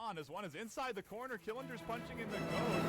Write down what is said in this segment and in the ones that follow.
on as one is inside the corner. Killender's punching in the goad.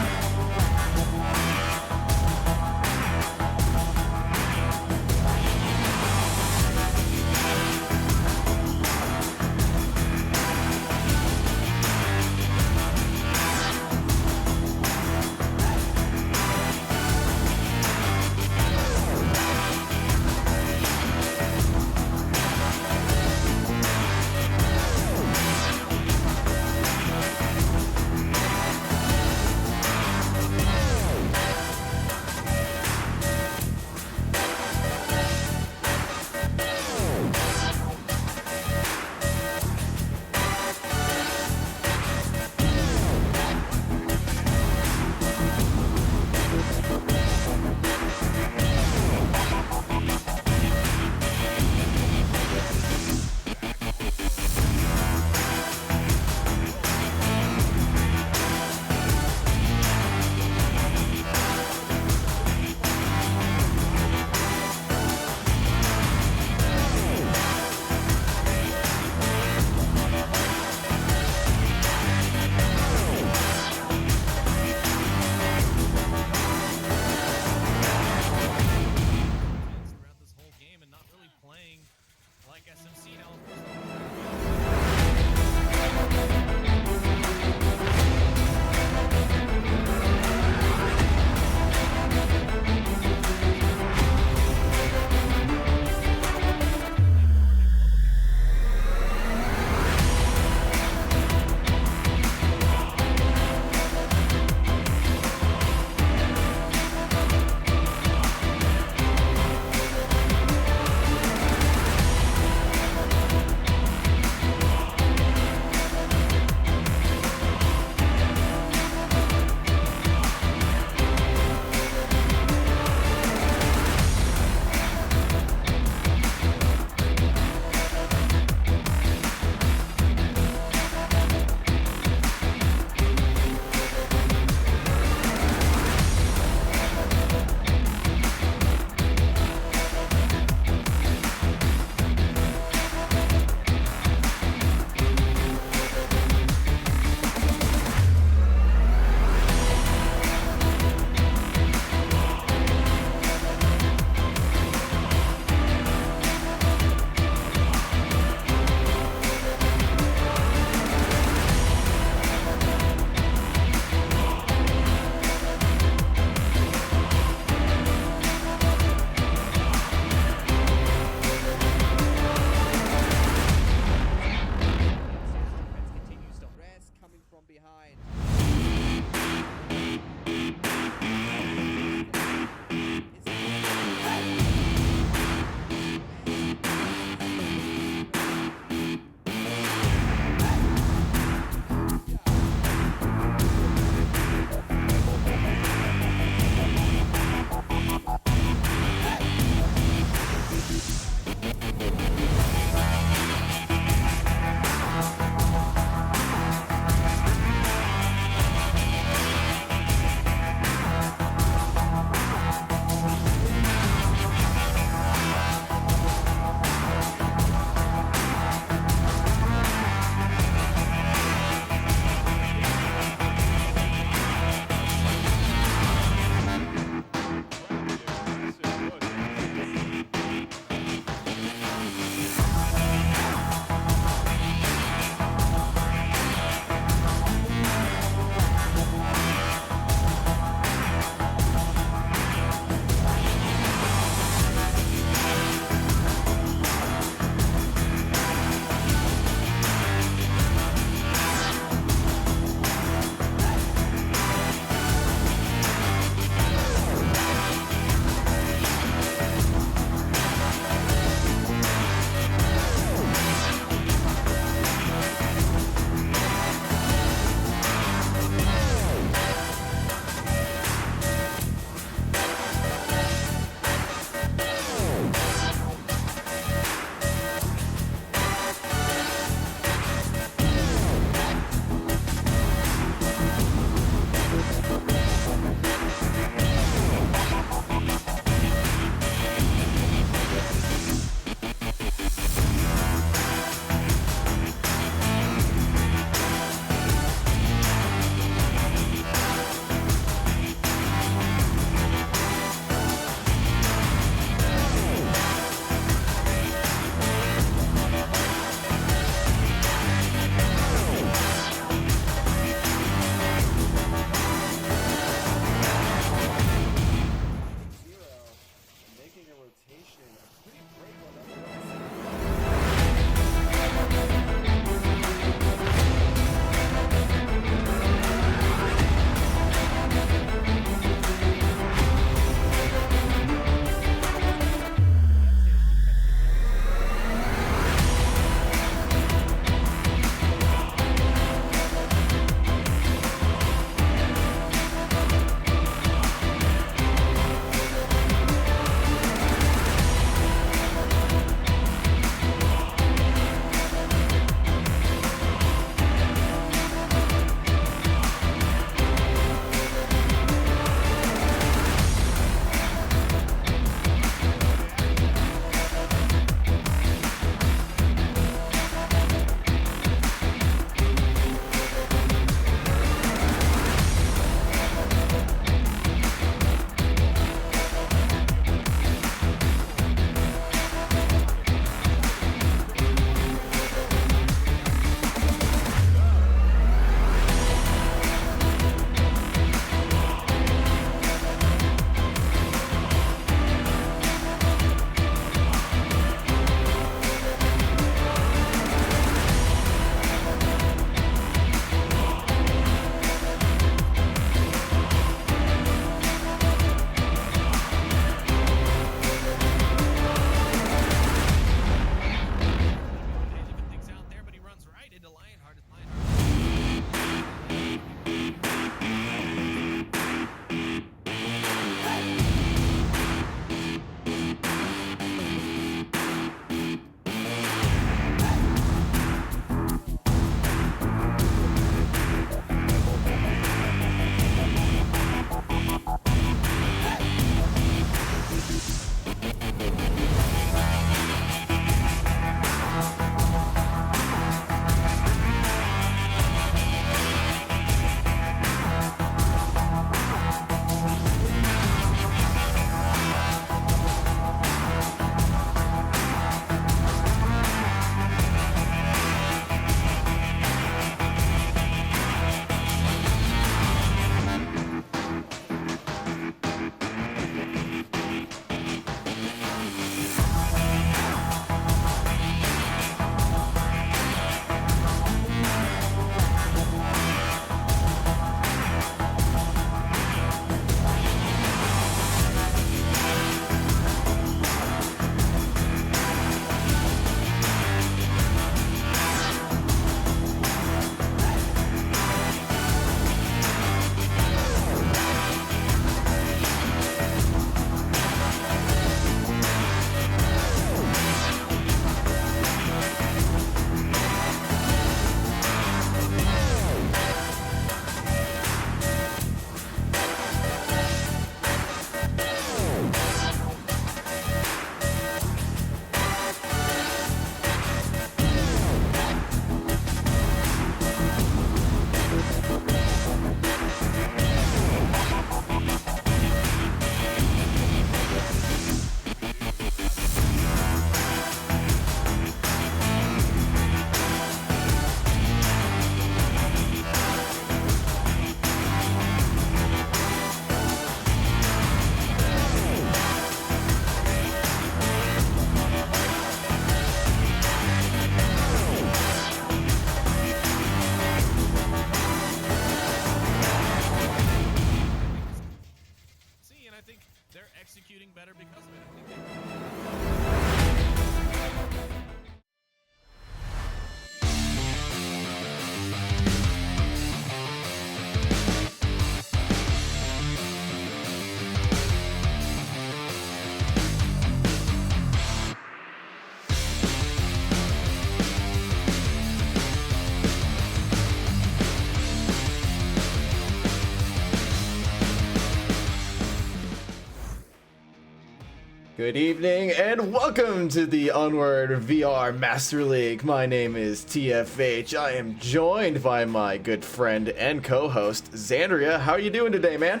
Good evening and welcome to the Onward VR Master League. My name is TFH. I am joined by my good friend and co-host, Xandria. How are you doing today, man?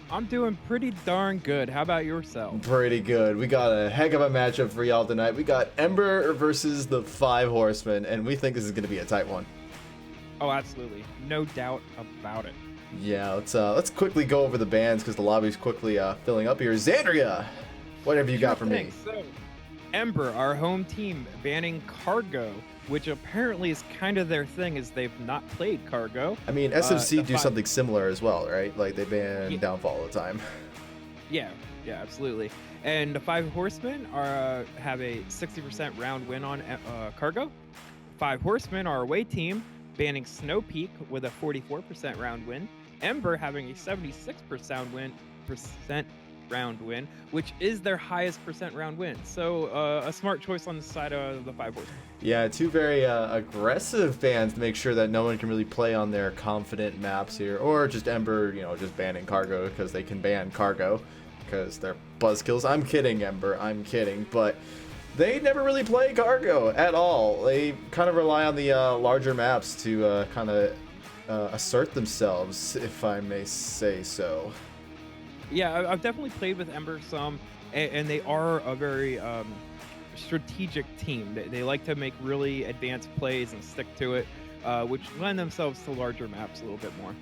I'm doing pretty darn good. How about yourself? Pretty good. We got a heck of a matchup for y'all tonight. We got Ember versus the 5 Horsemen, and we think this is going to be a tight one. Oh, absolutely. No doubt about it. Yeah, let's quickly go over the bans because the lobby's quickly filling up here. Xandria, what have you got for me? So, Ember, our home team, banning Cargo, which apparently is kind of their thing, is they've not played Cargo. I mean, SFC do something similar as well, right? Like they ban Downfall all the time. Yeah, absolutely. And the 5 Horsemen have a 60% round win on Cargo. 5 Horsemen, our away team, banning Snow Peak with a 44% round win. Ember having a 76% round win, which is their highest percent round win. So a smart choice on the side of the 5 Horsemen. Yeah, 2 very aggressive bans to make sure that no one can really play on their confident maps here, or just Ember, just banning Cargo because they can ban Cargo because they're buzzkills. I'm kidding, Ember. I'm kidding, but they never really play Cargo at all. They kind of rely on the larger maps to kind of assert themselves, if I may say so. Yeah, I've definitely played with Ember some, and they are a very strategic team. They like to make really advanced plays and stick to it, which lend themselves to larger maps a little bit more.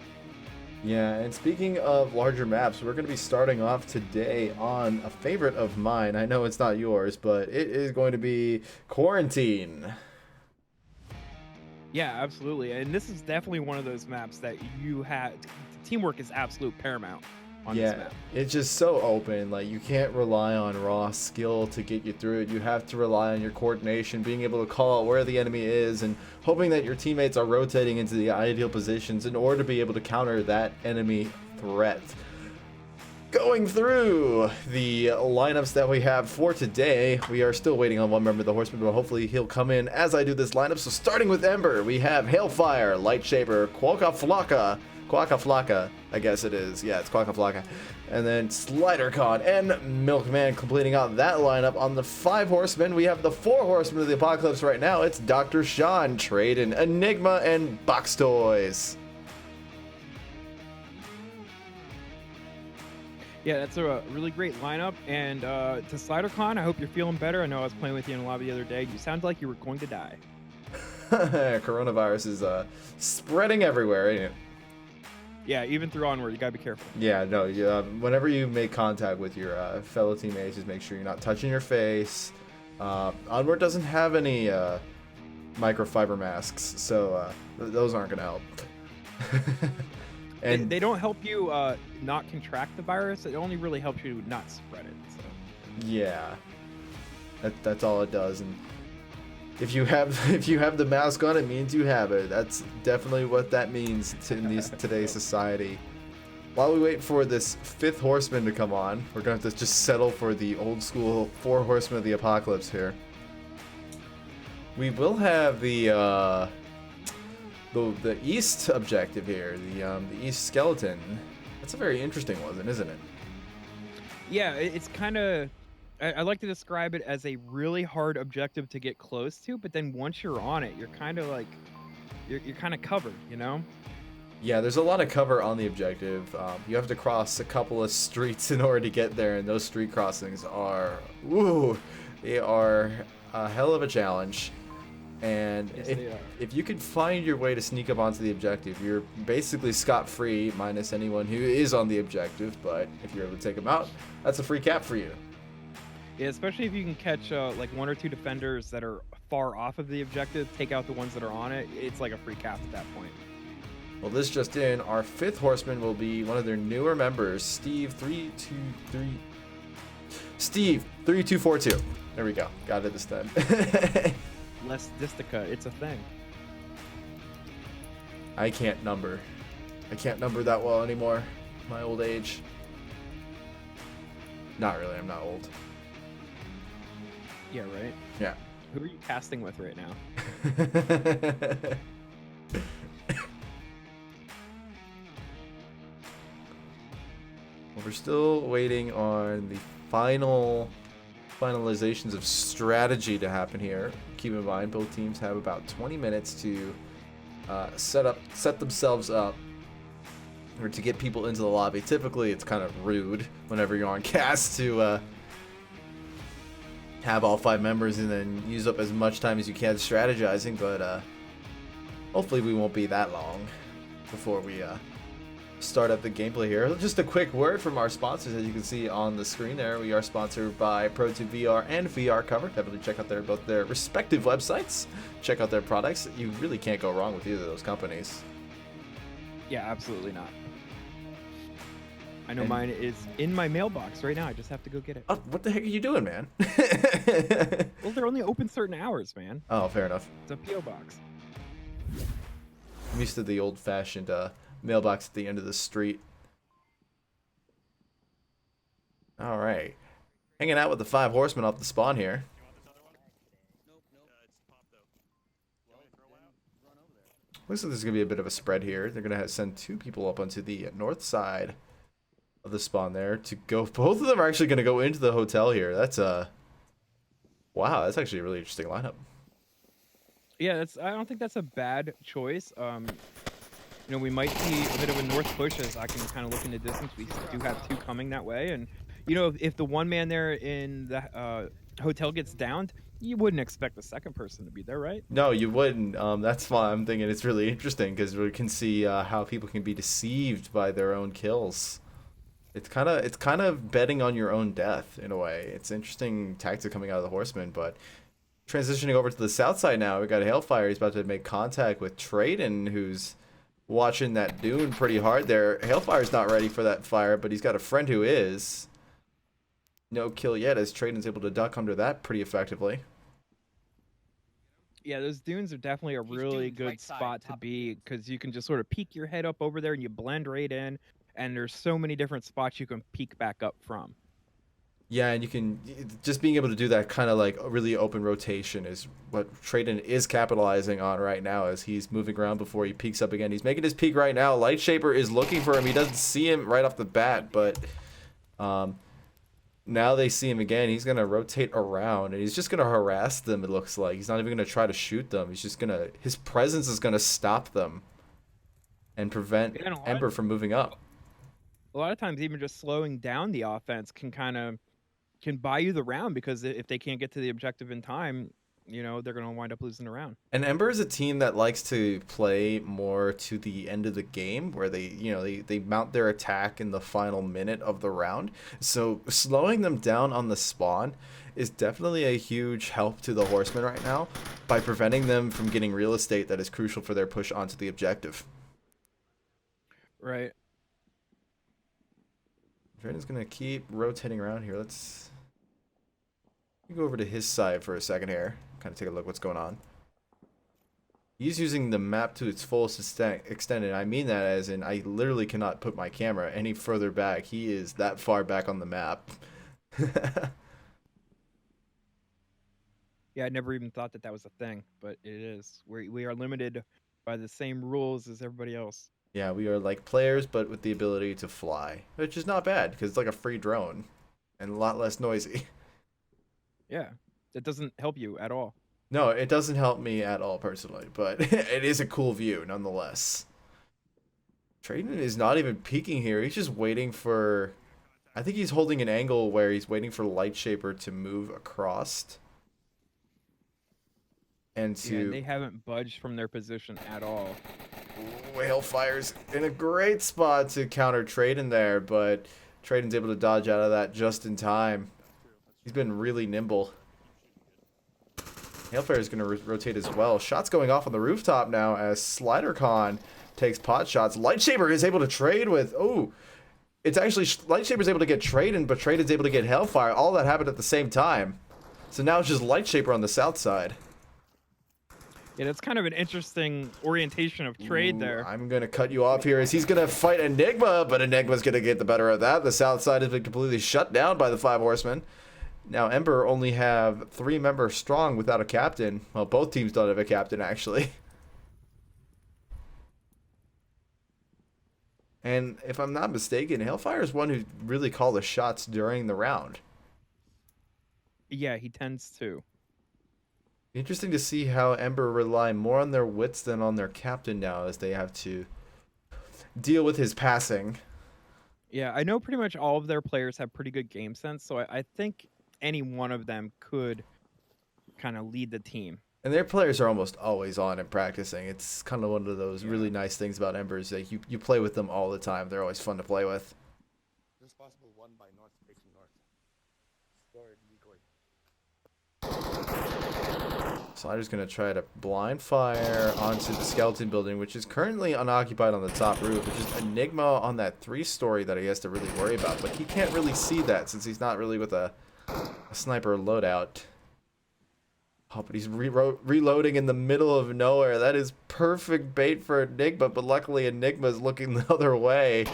Yeah, and speaking of larger maps, we're going to be starting off today on a favorite of mine. I know it's not yours, but it is going to be Quarantine. Yeah, absolutely. And this is definitely one of those maps that teamwork is absolute paramount on this map. It's just so open. Like, you can't rely on raw skill to get you through it. You have to rely on your coordination, being able to call out where the enemy is, and hoping that your teammates are rotating into the ideal positions in order to be able to counter that enemy threat. Going through the lineups that we have for today, we are still waiting on one member of the Horsemen, but hopefully he'll come in as I do this lineup. So starting with Ember, we have Hailfire, Lightshaber, Quaka Flocka, I guess it is. Yeah, it's Quaka Flocka. And then SliderCon and Milkman completing out that lineup. On the 5 Horsemen, we have the 4 Horsemen of the Apocalypse right now. It's Dr. Sean, Traden, Enigma, and Box Toys. Yeah, that's a really great lineup. And to SliderCon, I hope you're feeling better. I know I was playing with you in the lobby the other day. You sounded like you were going to die. Coronavirus is spreading everywhere, ain't it? Yeah, even through Onward, you gotta be careful. Yeah, no, whenever you make contact with your fellow teammates, just make sure you're not touching your face. Onward doesn't have any microfiber masks, so those aren't gonna help. And they don't help you not contract the virus. It only really helps you not spread it. So. Yeah, that's all it does. And if you have the mask on, it means you have it. That's definitely what that means in today's society. While we wait for this 5th Horseman to come on, we're going to have to just settle for the old school 4 Horsemen of the Apocalypse here. We will have the East objective here, the East Skeleton. That's a very interesting one, isn't it? Yeah, it's kind of... I like to describe it as a really hard objective to get close to, but then once you're on it, you're kind of like, you're kind of covered, Yeah, there's a lot of cover on the objective. You have to cross a couple of streets in order to get there, and those street crossings are, they are a hell of a challenge. And yes, if you could find your way to sneak up onto the objective, you're basically scot-free, minus anyone who is on the objective, but if you're able to take them out, that's a free cap for you. Yeah, especially if you can catch like 1 or 2 defenders that are far off of the objective, take out the ones that are on it. It's like a free cap at that point. Well, this just in, our 5th Horseman will be one of their newer members, Steve 3242. There we go. Got it this time. Less Distica, it's a thing. I can't number that well anymore. My old age. Not really, I'm not old. Yeah, right? Yeah. Who are you casting with right now? Well, we're still waiting on the final finalizations of strategy to happen here. Keep in mind, both teams have about 20 minutes to set themselves up, or to get people into the lobby. Typically, it's kind of rude whenever you're on cast to have all 5 members and then use up as much time as you can strategizing, but hopefully we won't be that long before we start up the gameplay here. Just a quick word from our sponsors. As you can see on the screen there, we are sponsored by Pro2 VR and VR Cover. Definitely check out both their respective websites. Check out their products. You really can't go wrong with either of those companies. Yeah, absolutely not. I know mine is in my mailbox right now. I just have to go get it. Oh, what the heck are you doing, man? Well, they're only open certain hours, man. Oh, fair enough. It's a P.O. box. I'm used to the old-fashioned mailbox at the end of the street. All right. Hanging out with the 5 horsemen off the spawn here. Looks like there's going to be a bit of a spread here. They're going to send 2 people up onto the north side of the spawn there to go. Both of them are actually going to go into the hotel here. That's wow, that's actually a really interesting lineup. Yeah, I don't think that's a bad choice. You know, we might see a bit of a north push as I can kind of look in the distance. We do have 2 coming that way. And, you know, if the one man there in the hotel gets downed, you wouldn't expect the second person to be there, right? No, you wouldn't. That's why I'm thinking it's really interesting, because we can see how people can be deceived by their own kills. It's kind of betting on your own death in a way. It's interesting tactic coming out of the Horsemen, but transitioning over to the south side now, we got Hailfire. He's about to make contact with Traden, who's watching that dune pretty hard there. Hailfire's not ready for that fire, but he's got a friend who is. No kill yet, as Traden's able to duck under that pretty effectively. Yeah, those dunes are definitely a really good spot to be, because you can just sort of peek your head up over there and you blend right in, and there's so many different spots you can peek back up from. Yeah, and you can just being able to do that kind of like really open rotation is what Traden is capitalizing on right now, as he's moving around before he peeks up again. He's making his peek right now. Lightshaper is looking for him. He doesn't see him right off the bat, but now they see him again. He's going to rotate around, and he's just going to harass them, it looks like. He's not even going to try to shoot them. He's just going to... His presence is going to stop them and prevent Ember from moving up. A lot of times, even just slowing down the offense can buy you the round, because if they can't get to the objective in time, you know, they're going to wind up losing the round. And Ember is a team that likes to play more to the end of the game, where they mount their attack in the final minute of the round. So slowing them down on the spawn is definitely a huge help to the Horsemen right now, by preventing them from getting real estate that is crucial for their push onto the objective. Right. Traden's going to keep rotating around here. Let's go over to his side for a second here. Kind of take a look what's going on. He's using the map to its fullest extent, and I mean that as in I literally cannot put my camera any further back. He is that far back on the map. Yeah, I never even thought that was a thing, but it is. We are limited by the same rules as everybody else. Yeah, we are like players, but with the ability to fly, which is not bad, because it's like a free drone and a lot less noisy. Yeah, it doesn't help you at all. No, it doesn't help me at all personally, but it is a cool view nonetheless. Traden is not even peeking here. He's just waiting for... I think he's holding an angle where he's waiting for Lightshaper to move across. And they haven't budged from their position at all. Hailfire's in a great spot to counter Traden there, but Traden's able to dodge out of that just in time. He's been really nimble. Hailfire is going to rotate as well. Shots going off on the rooftop now as SliderCon takes pot shots. Lightshaper is able to trade with... Oh, it's actually... Lightshaper's able to get Traden, but Traden's able to get Hailfire. All that happened at the same time. So now it's just Lightshaper on the south side. Yeah, that's kind of an interesting orientation of trade there. I'm going to cut you off here as he's going to fight Enigma, but Enigma's going to get the better of that. The south side has been completely shut down by the 5 Horsemen. Now, Ember only have 3 members strong without a captain. Well, both teams don't have a captain, actually. And if I'm not mistaken, Hailfire is one who really called the shots during the round. Yeah, he tends to. Interesting to see how Ember rely more on their wits than on their captain now, as they have to deal with his passing. Yeah, I know pretty much all of their players have pretty good game sense, so I think any one of them could kind of lead the team. And their players are almost always on and practicing. It's kind of one of those Yeah. really nice things about Ember is that you play with them all the time. They're always fun to play with. Responsible one by North facing North. Scored legally. So I'm just going to try to blind fire onto the skeleton building, which is currently unoccupied on the top roof. It's just Enigma on that 3-story that he has to really worry about. But he can't really see that since he's not really with a sniper loadout. Oh, but he's reloading in the middle of nowhere. That is perfect bait for Enigma, but luckily Enigma's looking the other way.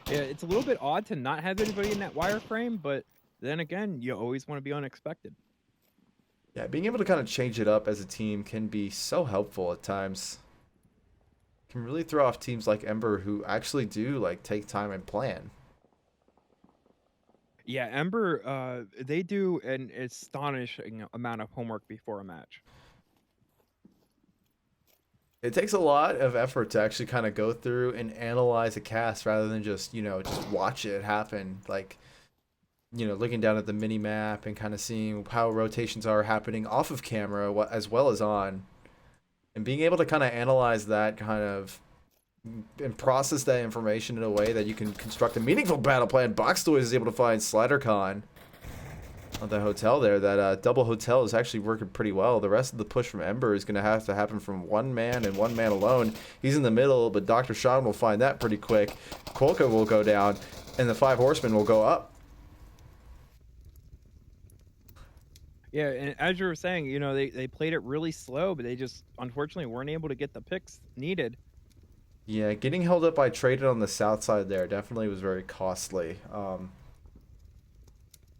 Yeah, it's a little bit odd to not have anybody in that wireframe, but then again, you always want to be unexpected. Yeah, being able to kind of change it up as a team can be so helpful at times. Can really throw off teams like Ember who actually do like take time and plan. Yeah, Ember, they do an astonishing amount of homework before a match. It takes a lot of effort to actually kind of go through and analyze a cast rather than just, just watch it happen. Like, looking down at the mini map and kind of seeing how rotations are happening off of camera as well as on. And being able to kind of analyze that and process that information in a way that you can construct a meaningful battle plan. Boxtoys is able to find SliderCon on the hotel there. That double hotel is actually working pretty well. The rest of the push from Ember is going to have to happen from one man and one man alone. He's in the middle, but Dr. Sean will find that pretty quick. Kolka will go down, and the 5 Horsemen will go up. Yeah, and as you were saying, they played it really slow, but they just unfortunately weren't able to get the picks needed. Yeah, getting held up by Traded on the south side there definitely was very costly.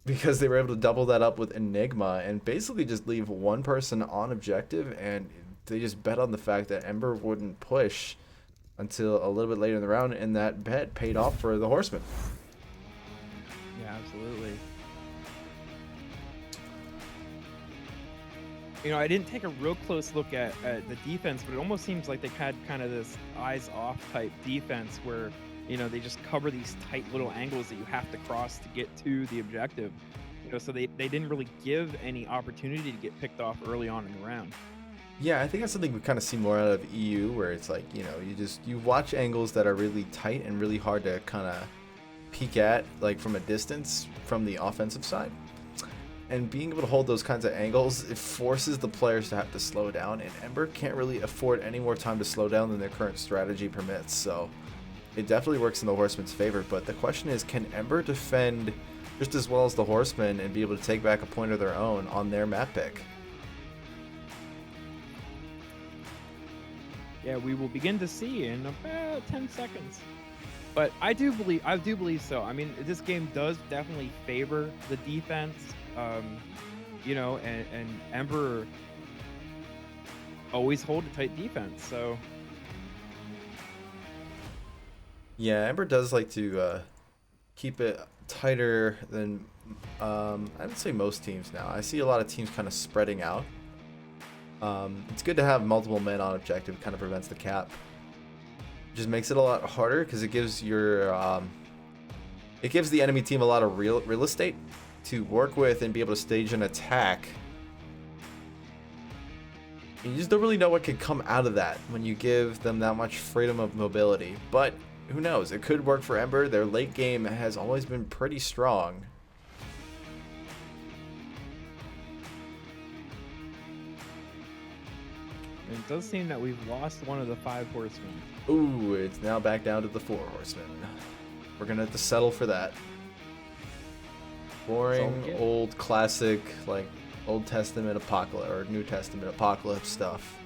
Because they were able to double that up with Enigma and basically just leave one person on objective, and they just bet on the fact that Ember wouldn't push until a little bit later in the round, and that bet paid off for the Horsemen. Yeah, absolutely. I didn't take a real close look at the defense, but it almost seems like they had kind of this eyes-off type defense where, they just cover these tight little angles that you have to cross to get to the objective. So they didn't really give any opportunity to get picked off early on in the round. Yeah, I think that's something we kind of see more out of EU, where it's like, you watch angles that are really tight and really hard to kind of peek at, like from a distance from the offensive side. And being able to hold those kinds of angles, it forces the players to have to slow down, and Ember can't really afford any more time to slow down than their current strategy permits, so it definitely works in the Horsemen's favor. But the question is, can Ember defend just as well as the Horsemen and be able to take back a point of their own on their map pick? Yeah, we will begin to see in about 10 seconds. But I do believe so. I mean, this game does definitely favor the defense. And Ember always hold a tight defense, so Yeah, Ember does like to keep it tighter than I would say most teams now. I see a lot of teams kind of spreading out. It's good to have multiple men on objective. Kind of prevents the cap. Just makes it a lot harder because it gives the enemy team a lot of real estate to work with and be able to stage an attack. You just don't really know what could come out of that when you give them that much freedom of mobility. But who knows? It could work for Ember. Their late game has always been pretty strong. it does seem that we've lost one of the 5 Horsemen. Ooh, it's now back down to the 4 Horsemen. We're gonna have to settle for that. Boring, old, classic, like Old Testament apocalypse or New Testament apocalypse stuff.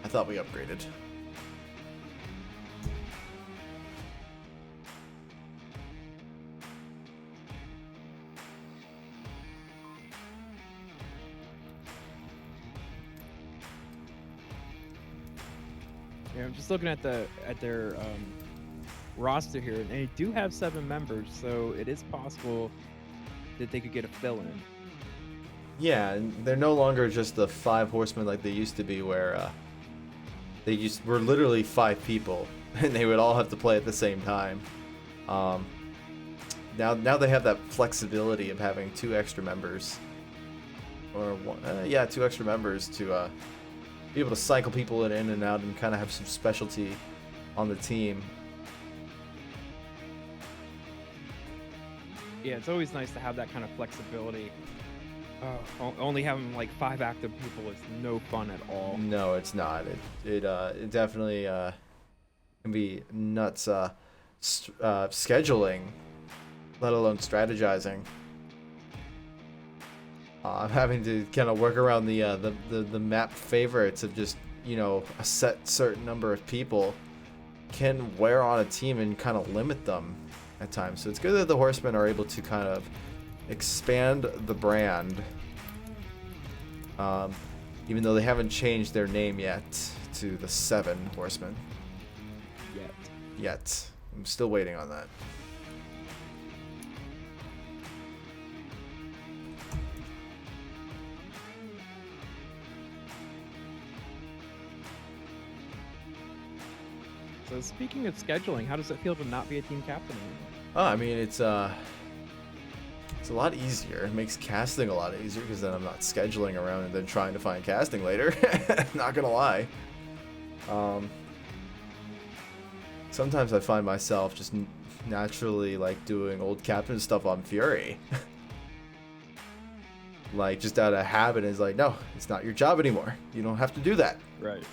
I thought we upgraded. Yeah, I'm just looking at their roster here, and they do have 7 members, so it is possible that they could get a fill-in. Yeah, and they're no longer just the 5 horsemen like they used to be, where they were literally 5 people, and they would all have to play at the same time. Now they have that flexibility of having 2 extra members, or 2 extra members to be able to cycle people in and out and kind of have some specialty on the team. Yeah, it's always nice to have that kind of flexibility. Only having like 5 active people is no fun at all. No, it's not. It definitely can be nuts scheduling, let alone strategizing. I'm having to kind of work around the map favorites of just, a set certain number of people can wear on a team and kind of limit them at times. So it's good that the Horsemen are able to kind of expand the brand, even though they haven't changed their name yet to the 7 Horsemen. Yet. I'm still waiting on that. So speaking of scheduling, how does it feel to not be a team captain anymore? Oh, I mean, it's a lot easier. It makes casting a lot easier because then I'm not scheduling around and then trying to find casting later. Not gonna lie. Sometimes I find myself just naturally like doing old captain stuff on Fury. Like just out of habit, is like, no, it's not your job anymore. You don't have to do that. Right.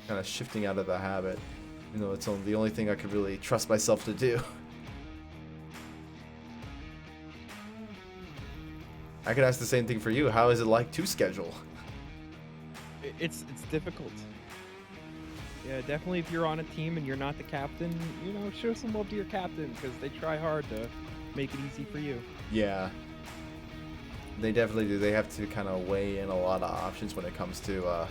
Kind of shifting out of the habit, it's the only thing I could really trust myself to do. I could ask the same thing for you. How is it like to schedule? It's difficult. Yeah, definitely if you're on a team and you're not the captain, show some love to your captain because they try hard to make it easy for you. Yeah. They definitely do. They have to kind of weigh in a lot of options when it comes to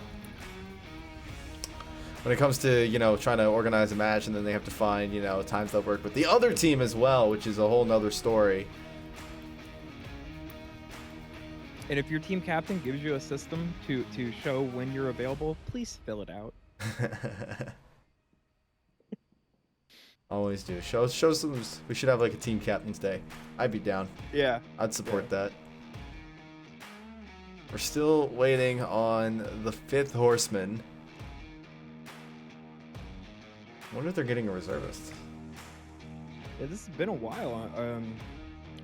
trying to organize a match, and then they have to find, times that work with the other team as well, which is a whole nother story. And if your team captain gives you a system to show when you're available, please fill it out. Always do. Show some. We should have like a team captain's day. I'd be down. Yeah. I'd support that. We're still waiting on the 5th Horseman. I wonder if they're getting a reservist. Yeah, this has been a while.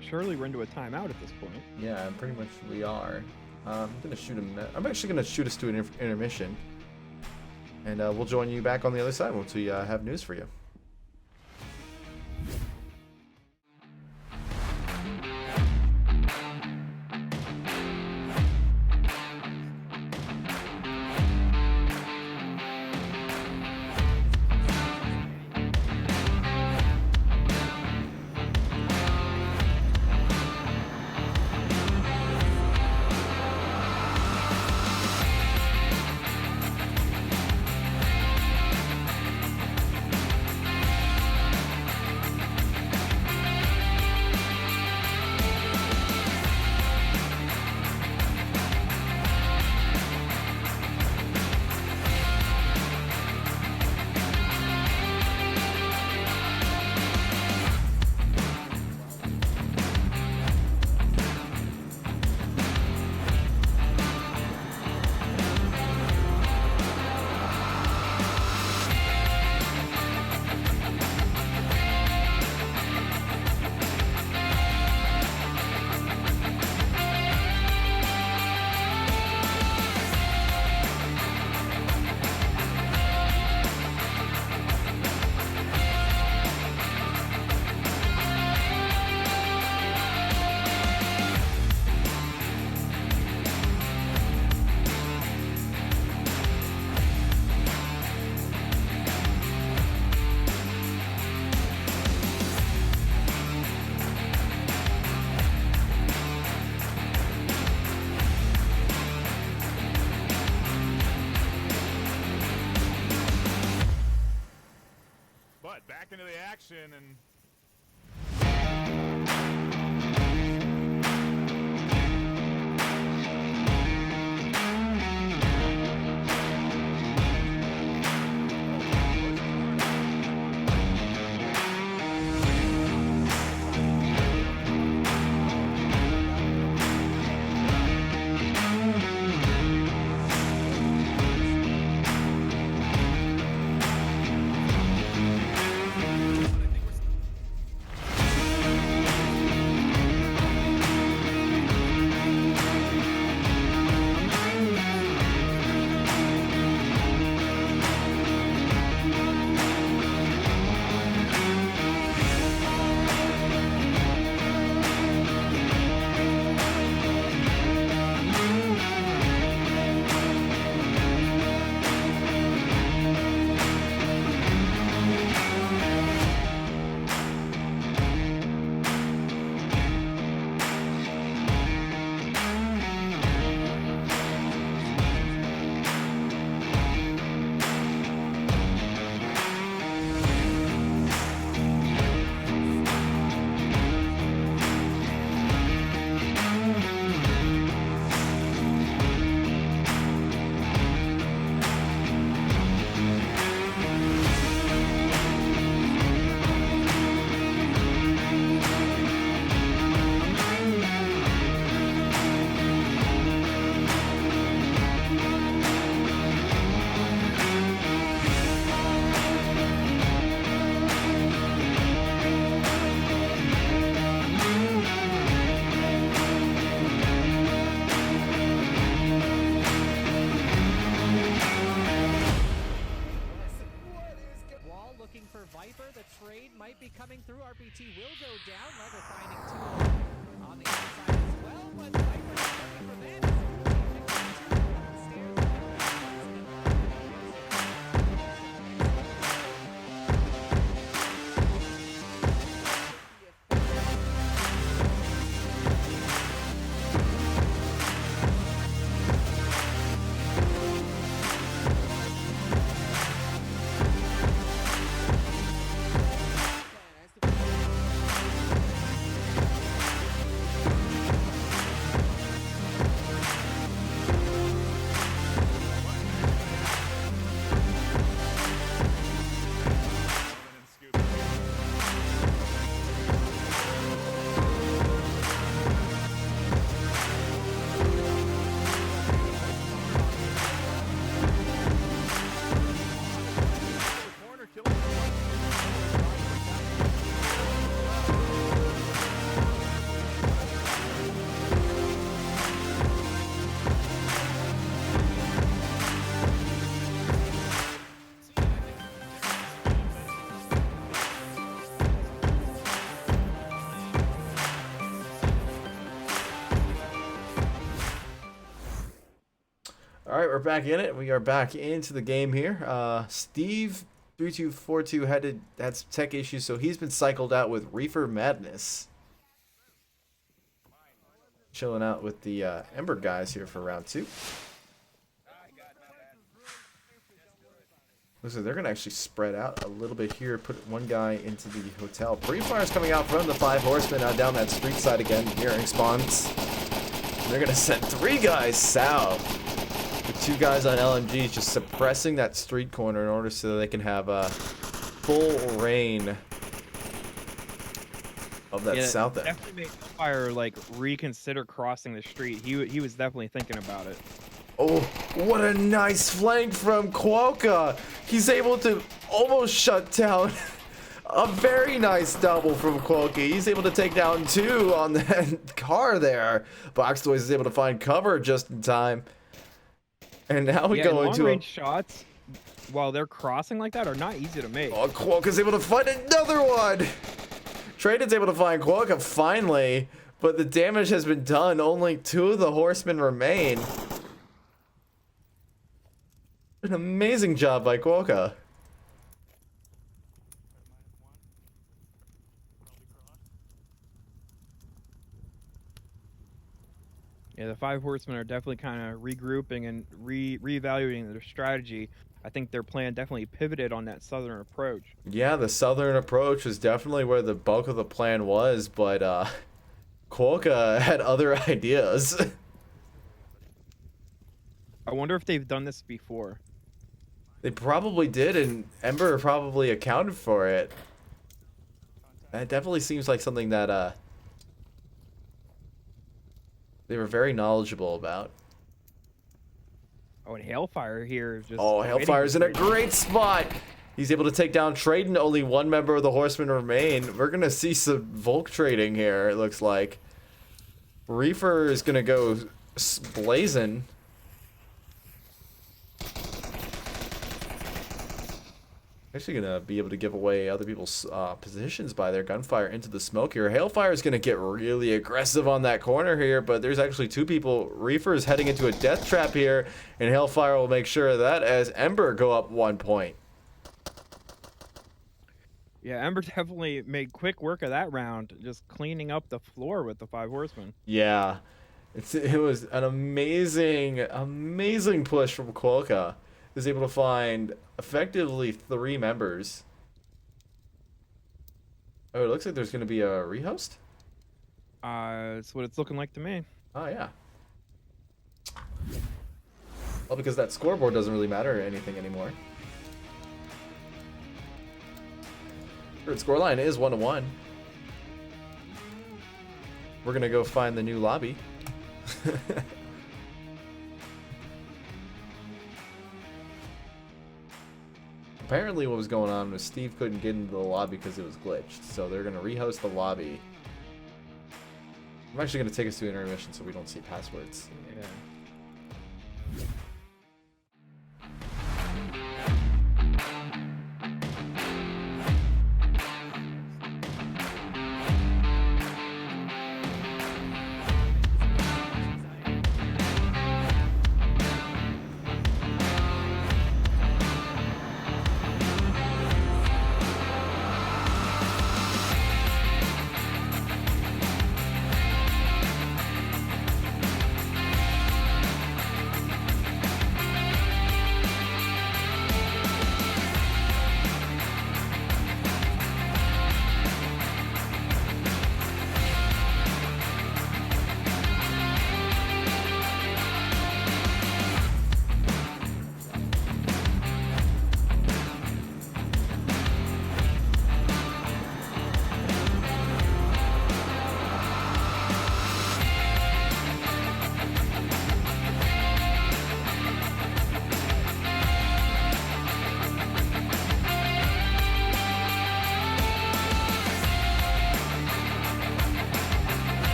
Surely we're into a timeout at this point. Yeah, pretty much we are. I'm actually gonna shoot us to an intermission, and we'll join you back on the other side once we have news for you. action and be coming through. RBT will go down. Leather finding two on the inside as well, but Viper's looking for that. All right, we're back in it. We are back into the game here. Steve 3242 had some tech issues, so he's been cycled out with Reefer Madness. Chilling out with the Ember guys here for round 2. Looks like they're going to actually spread out a little bit here, put one guy into the hotel. Pre-fire's coming out from the 5 Horsemen down that street side again, hearing spawns. They're going to send 3 guys south. With 2 guys on LMGs just suppressing that street corner in order so they can have a full reign of that south end. Definitely made Fire like reconsider crossing the street. He was definitely thinking about it. Oh, what a nice flank from Quokka. He's able to almost shut down a very nice double from Quokka. He's able to take down 2 on that car there. Boxtoys is able to find cover just in time. And now we go into long-range shots while they're crossing like that are not easy to make. Oh, Quokka's able to find another one. Traden's able to find Quokka finally, but the damage has been done. Only 2 of the Horsemen remain. An amazing job by Quokka. Yeah, the 5 Horsemen are definitely kind of regrouping and reevaluating their strategy. I think their plan definitely pivoted on that southern approach. Yeah, the southern approach was definitely where the bulk of the plan was, but Quokka had other ideas. I wonder if they've done this before. They probably did, and Ember probably accounted for it. That definitely seems like something that they were very knowledgeable about. Oh, and Hailfire here is just. Oh, waiting Hailfire's in for a it. great spot. He's able to take down Traden. Only one member of the Horsemen remain. We're gonna see some Volk trading here, it looks like. Reefer is gonna go blazing. Actually gonna be able to give away other people's positions by their gunfire into the smoke here. Hailfire is gonna get really aggressive on that corner here, but there's actually two people. Reefer is heading into a death trap here, and Hailfire will make sure of that as Ember go up 1 point. Yeah, Ember definitely made quick work of that round, just cleaning up the floor with the 5 Horsemen. Yeah, it was an amazing push from Quokka. Is able to find effectively 3 members. Oh, it looks like there's going to be a rehost? That's what it's looking like to me. Oh, yeah. Well, because that scoreboard doesn't really matter or anything anymore. Current scoreline is 1-1. We're going to go find the new lobby. Apparently what was going on was Steve couldn't get into the lobby because it was glitched, so they're going to rehost the lobby. I'm actually going to take us to intermission so we don't see passwords. Yeah.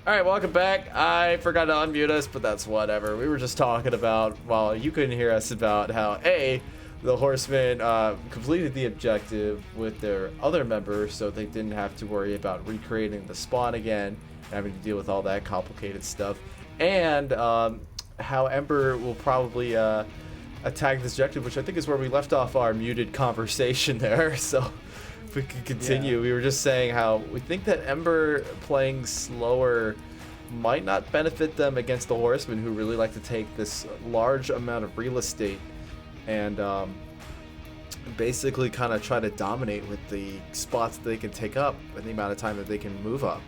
All right, welcome back. I forgot to unmute us, but that's whatever. We were just talking about, well, you couldn't hear us, about how the Horsemen completed the objective with their other members, so they didn't have to worry about recreating the spawn again, having to deal with all that complicated stuff, and how Ember will probably attack this objective, which I think is where we left off our muted conversation there. So if we could continue, we were just saying how we think that Ember playing slower might not benefit them against the Horsemen, who really like to take this large amount of real estate and basically kind of try to dominate with the spots that they can take up and the amount of time that they can move up.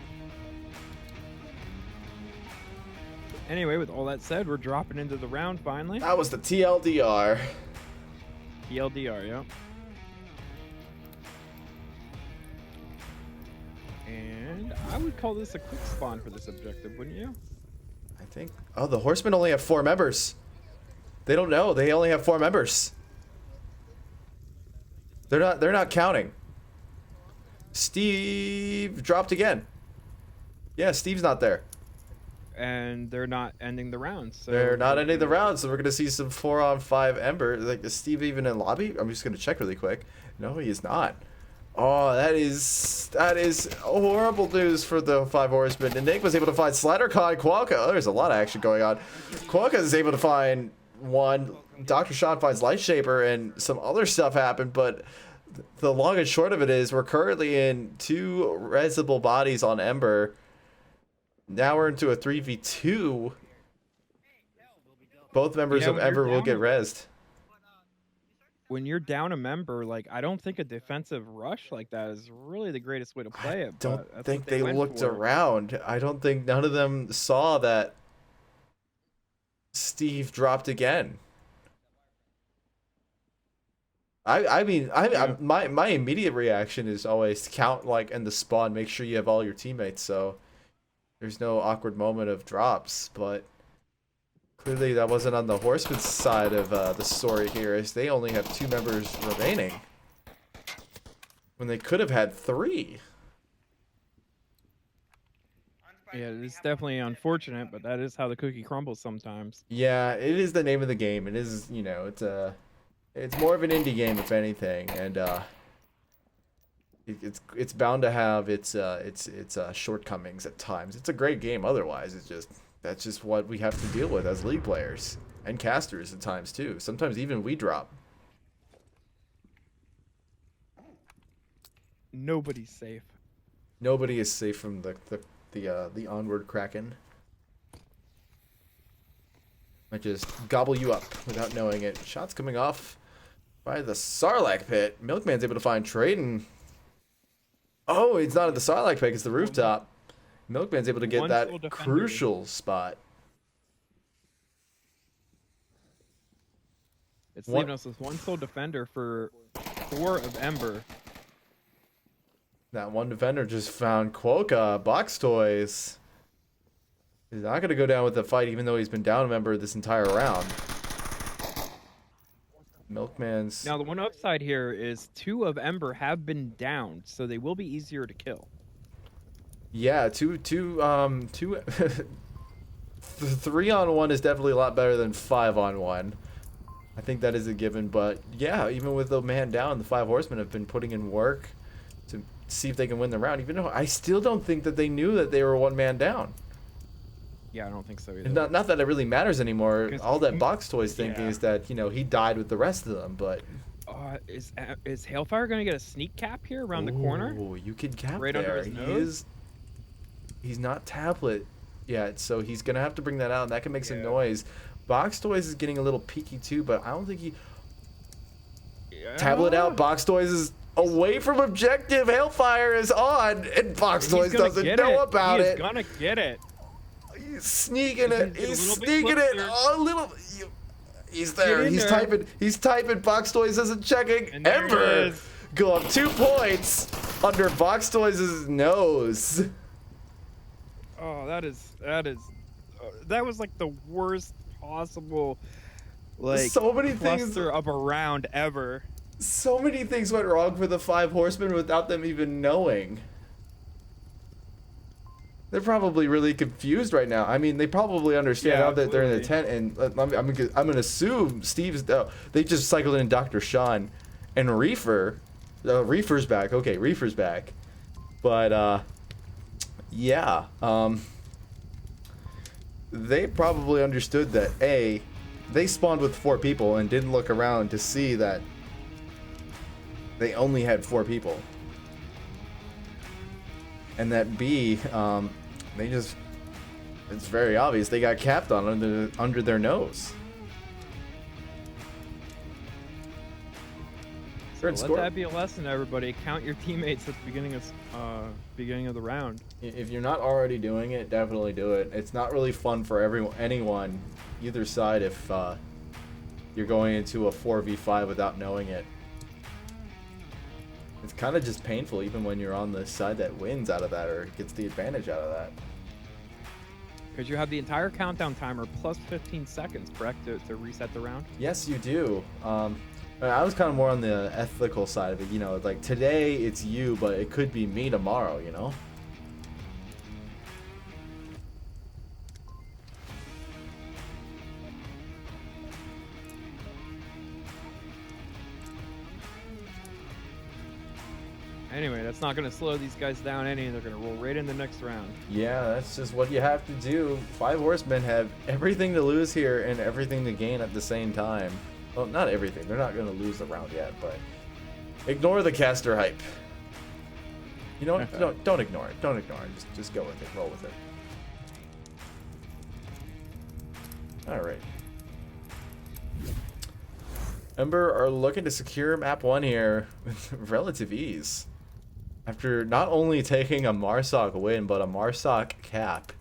Anyway, with all that said, we're dropping into the round finally. That was the TLDR. TLDR, yeah. And I would call this a quick spawn for this objective, wouldn't you? I think. Oh, the Horsemen only have 4 members. They don't know. They only have 4 members. They're not counting. Steve dropped again. Yeah, Steve's not there. And they're not ending the round. So They're not ending the round, so we're gonna see some 4-on-5 Ember. Like, is Steve even in lobby? I'm just gonna check really quick. No, he is not. Oh, that is horrible news for the 5 Horsemen. And Nick was able to find SliderCon, Quokka. Oh, there's a lot of action going on. Quokka is able to find one. Dr. Sean finds Lightshaper, and some other stuff happened. But the long and short of it is, we're currently in 2 resable bodies on Ember. Now we're into a 3v2. Both members of Ember will get rezzed. When you're down a member, like, I don't think a defensive rush like that is really the greatest way to play it. I don't think they looked around. I don't think none of them saw that Steve dropped again. I mean, my immediate reaction is always count, like, in the spawn, make sure you have all your teammates, so there's no awkward moment of drops. But clearly that wasn't on the Horsemen's side of the story here, as they only have 2 members remaining when they could have had 3. Yeah, it's definitely unfortunate, but that is how the cookie crumbles sometimes. Yeah, it is the name of the game. It is, you know, it's more of an indie game, if anything, and it's bound to have its shortcomings at times. It's a great game otherwise. That's just what we have to deal with as league players and casters at times too. Sometimes even we drop. Nobody's safe. Nobody is safe from the Onward Kraken. Might just gobble you up without knowing it. Shots coming off by the Sarlacc pit. Milkman's able to find Traden. Oh, it's not at the Sarlacc pit, it's the rooftop. Milkman's able to get that crucial spot. It's leaving us with 1 sole defender for 4 of Ember. That one defender just found Quokka, Box Toys. He's not going to go down with the fight, even though he's been down a member this entire round. Milkman's... Now, the one upside here is 2 of Ember have been downed, so they will be easier to kill. Yeah, 3-on-1 is definitely a lot better than 5-on-1. I think that is a given, but yeah, even with the man down, the 5 Horsemen have been putting in work to see if they can win the round, even though I still don't think that they knew that they were 1 man down. Yeah, I don't think so either. Not that it really matters anymore. All that Box Toys thinking is that, you know, he died with the rest of them, but... is Hailfire going to get a sneak cap here around the corner? Oh, you can cap right there. under his nose? He's not tablet yet, so he's going to have to bring that out, and that can make some noise. Box Toys is getting a little peeky too, but I don't think he... Tablet out, Box Toys is away from objective. Hailfire is on, and Box Toys doesn't know about it. He's gonna get it. He's sneaking it. He's sneaking it. Oh, a little... He's there. He's typing. He's typing. Box Toys isn't checking. Ember go up 2 points under Box Toys' nose. Oh, that was like the worst possible, like, so many things of a round ever. So many things went wrong for the 5 Horsemen without them even knowing. They're probably really confused right now. I mean, they probably understand Yeah, now that they're in the absolutely. tent, and I'm gonna assume Steve's. They just cycled in Dr. Sean, and Reefer. Reefer's back. Okay, Reefer's back. But yeah. They probably understood that they spawned with 4 people and didn't look around to see that they only had 4 people. And that B, they just, it's very obvious they got capped on under their nose. So Good let score. that be a lesson to everybody. Count your teammates at the beginning of the round. If you're not already doing it, definitely do it. It's not really fun for anyone, either side, if you're going into a 4v5 without knowing it. It's kind of just painful even when you're on the side that wins out of that or gets the advantage out of that. Because you have the entire countdown timer plus 15 seconds, correct, to reset the round? Yes, you do. I was kind of more on the ethical side of it. You know, like today it's you, but it could be me tomorrow, you know? Anyway, that's not going to slow these guys down any. They're going to roll right in the next round. Yeah, that's just what you have to do. 5 Horsemen have everything to lose here and everything to gain at the same time. Well, not everything. They're not going to lose the round yet, but ignore the caster hype. You know what? Don't ignore it. Don't ignore it. Just go with it. Roll with it. All right. Ember are looking to secure map 1 here with relative ease. After not only taking a Marsoc win, but a Marsoc cap.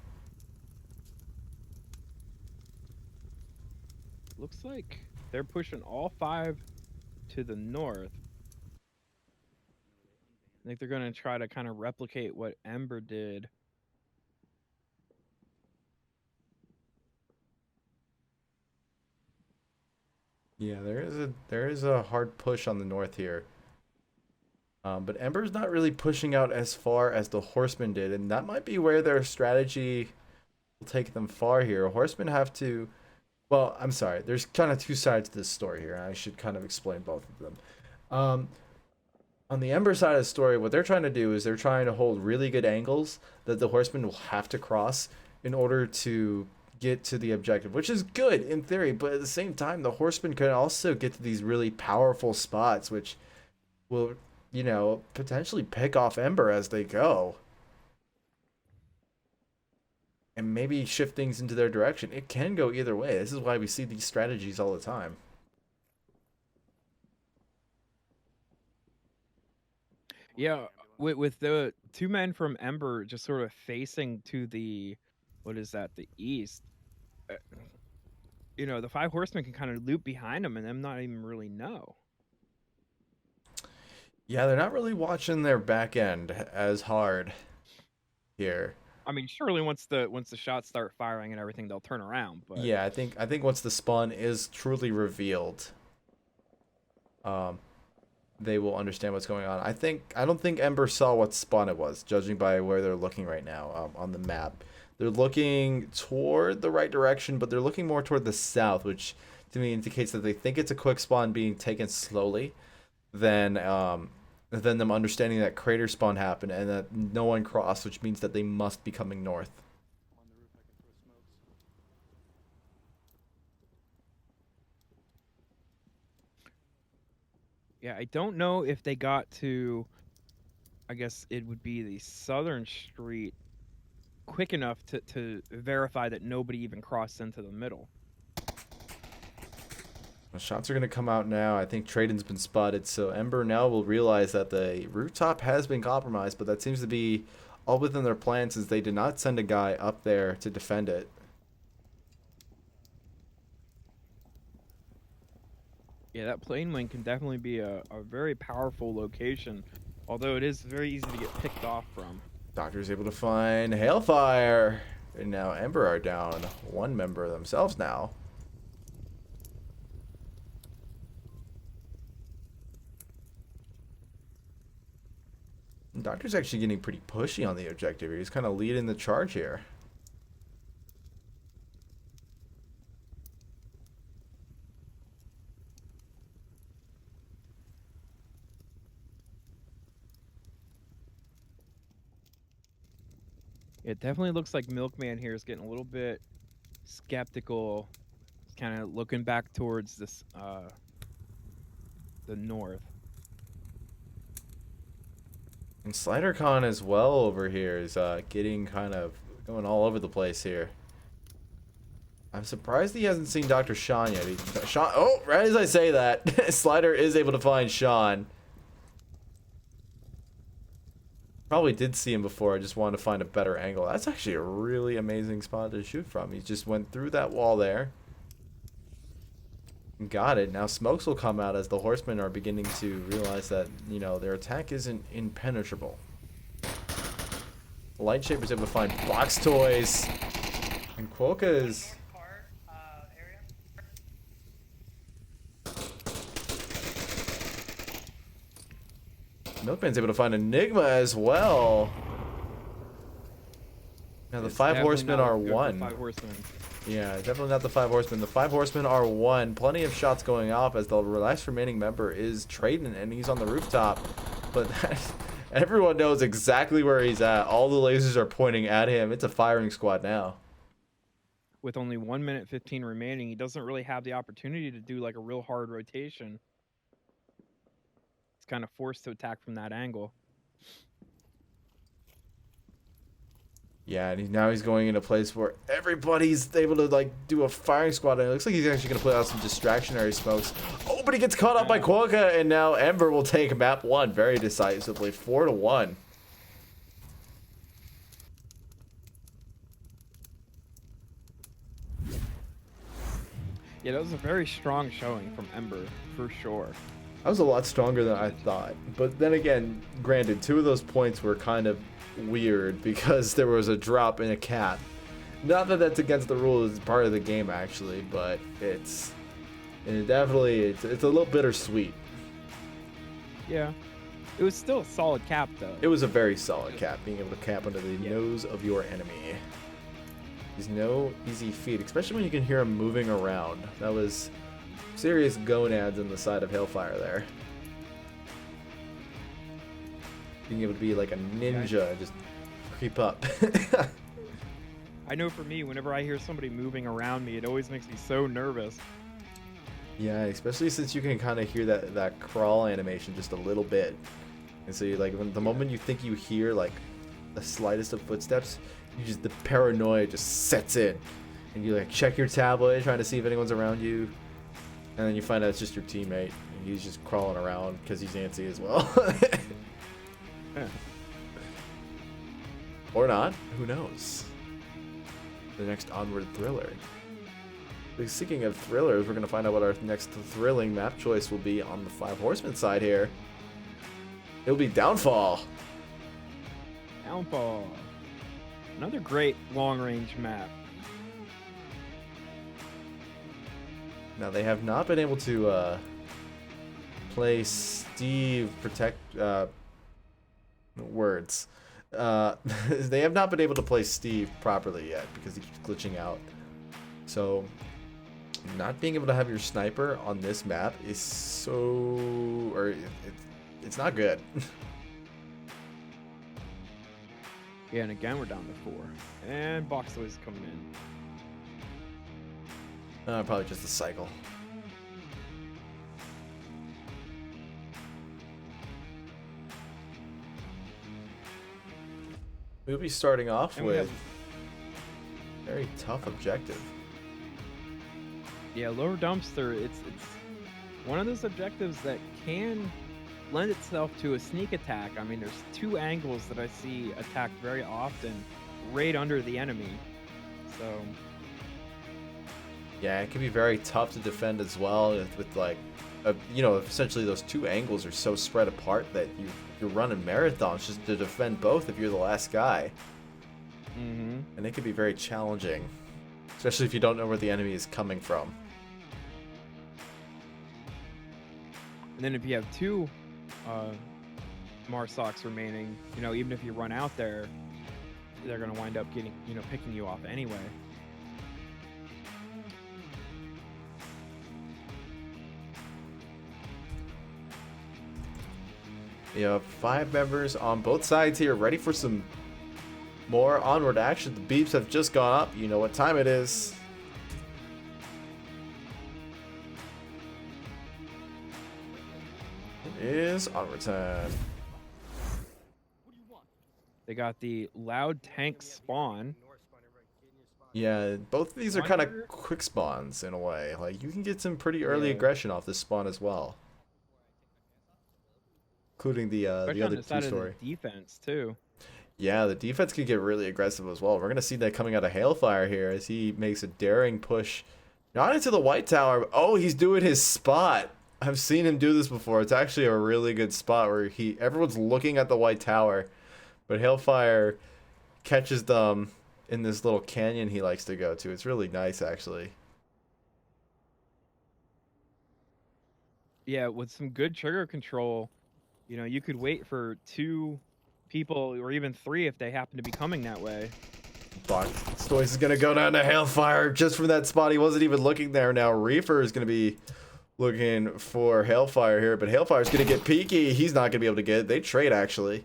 Looks like they're pushing all 5 to the north. I think they're going to try to kind of replicate what Ember did. Yeah, there is a hard push on the north here. But Ember's not really pushing out as far as the Horsemen did, and that might be where their strategy will take them far here. Horsemen have to... Well, I'm sorry. There's kind of 2 sides to this story here, and I should kind of explain both of them. On the Ember side of the story, what they're trying to do is they're trying to hold really good angles that the Horsemen will have to cross in order to get to the objective, which is good in theory, but at the same time, the Horsemen could also get to these really powerful spots, which will... you know, potentially pick off Ember as they go. And maybe shift things into their direction. It can go either way. This is why we see these strategies all the time. Yeah, with the 2 men from Ember just sort of facing to the, what is that, the east. You know, the 5 Horsemen can kind of loop behind them and them not even really know. Yeah, they're not really watching their back end as hard here. I mean, surely once the shots start firing and everything, they'll turn around. But Yeah, I think once the spawn is truly revealed, they will understand what's going on. I don't think Ember saw what spawn it was, judging by where they're looking right now on the map. They're looking toward the right direction, but they're looking more toward the south, which to me indicates that they think it's a quick spawn being taken slowly, than them understanding that crater spawn happened and that no one crossed, which means that they must be coming north. On the roof, I can throw smokes. yeah, I don't know if they got to, I guess it would be the southern street quick enough to verify that nobody even crossed into the middle. The shots are going to come out now. I think Traden's been spotted, so Ember now will realize that the rooftop has been compromised, but that seems to be all within their plans, since they did not send a guy up there to defend it. Yeah, that plane wing can definitely be a very powerful location, although it is very easy to get picked off from. Doctor's able to find Hailfire, and now Ember are down 1 member themselves now. Doctor's actually getting pretty pushy on the objective here. He's kind of leading the charge here. It definitely looks like Milkman here is getting a little bit skeptical, kind of looking back towards this the north. And SliderCon as well over here is getting kind of going all over the place here. I'm surprised he hasn't seen Dr. Sean yet. Sean, oh, right as I say that, Slider is able to find Sean. Probably did see him before. I just wanted to find a better angle. That's actually a really amazing spot to shoot from. He just went through that wall there. Got it. Now smokes will come out as the Horsemen are beginning to realize that, you know, their attack isn't impenetrable. Lightshaber's able to find box toys. And Quokka's... Milkman's able to find Enigma as well. Now the five horsemen are one. Yeah, definitely not the five horsemen. The five horsemen are one. Plenty of shots going off as the last remaining member is trading, and he's on the rooftop. But everyone knows exactly where he's at. All the lasers are pointing at him. It's a firing squad now. With only 1 minute 15 remaining, he doesn't really have the opportunity to do like a real hard rotation. He's kind of forced to attack from that angle. Yeah, and now he's going in a place where everybody's able to like do a firing squad, and it looks like he's actually going to put out some distractionary smokes. Oh, but he gets caught up by Quokka, and now Ember will take map 1 very decisively, 4-1. Yeah, that was a very strong showing from Ember, for sure. That was a lot stronger than I thought. But then again, granted, 2 of those points were kind of weird because there was a drop in a cap. Not that that's against the rules, it's part of the game actually, but it's definitely a little bittersweet. Yeah. It was still a solid cap though. It was a very solid cap, being able to cap under the nose of your enemy. He's no easy feat, especially when you can hear him moving around. That was serious gonads in the side of Hailfire there. Being able to be like a ninja and just creep up. I know for me, whenever I hear somebody moving around me, it always makes me so nervous. Yeah, especially since you can kind of hear that crawl animation just a little bit. And so you like, when the moment you think you hear like the slightest of footsteps, the paranoia just sets in. And you like check your tablet, trying to see if anyone's around you. And then you find out it's just your teammate. And he's just crawling around because he's antsy as well. Or not, who knows? The next Onward thriller. Speaking of thrillers, we're going to find out what our next thrilling map choice will be on the Five Horsemen side here. It'll be Downfall. Downfall. Another great long-range map. Now, they have not been able to play Steve protect... words. They have not been able to play Steve properly yet because he keeps glitching out. So, not being able to have your sniper on this map is so... it's not good. Yeah, and again, we're down to 4. And box toys coming in. Probably just a cycle. We'll be starting off with a very tough objective. Yeah, lower dumpster, it's one of those objectives that can lend itself to a sneak attack. I mean, there's 2 angles that I see attacked very often right under the enemy. So yeah, it can be very tough to defend as well with like, you know, essentially those 2 angles are so spread apart that you're running marathons just to defend both if you're the last guy. Mm-hmm. And it can be very challenging, especially if you don't know where the enemy is coming from. And then if you have 2 Marsocs remaining. You know, even if you run out there, they're gonna wind up getting, you know, picking you off anyway. You have 5 members on both sides here, ready for some more onward action. The beeps have just gone up. You know what time it is. It is onward time. They got the loud tank spawn. Yeah, both of these are kind of quick spawns in a way. Like, you can get some pretty early aggression off this spawn as well. Including the other two-story. Defense too. Yeah, the defense could get really aggressive as well. We're going to see that coming out of Hailfire here as he makes a daring push. Not into the white tower. Oh, he's doing his spot. I've seen him do this before. It's actually a really good spot where everyone's looking at the white tower. But Hailfire catches them in this little canyon he likes to go to. It's really nice, actually. Yeah, with some good trigger control, you know, you could wait for 2 people or even 3 if they happen to be coming that way. But Stoice is going to go down to Hailfire just from that spot. He wasn't even looking there. Now Reefer is going to be looking for Hailfire here, but Hailfire's going to get peeky. He's not going to be able to get it. They trade, actually.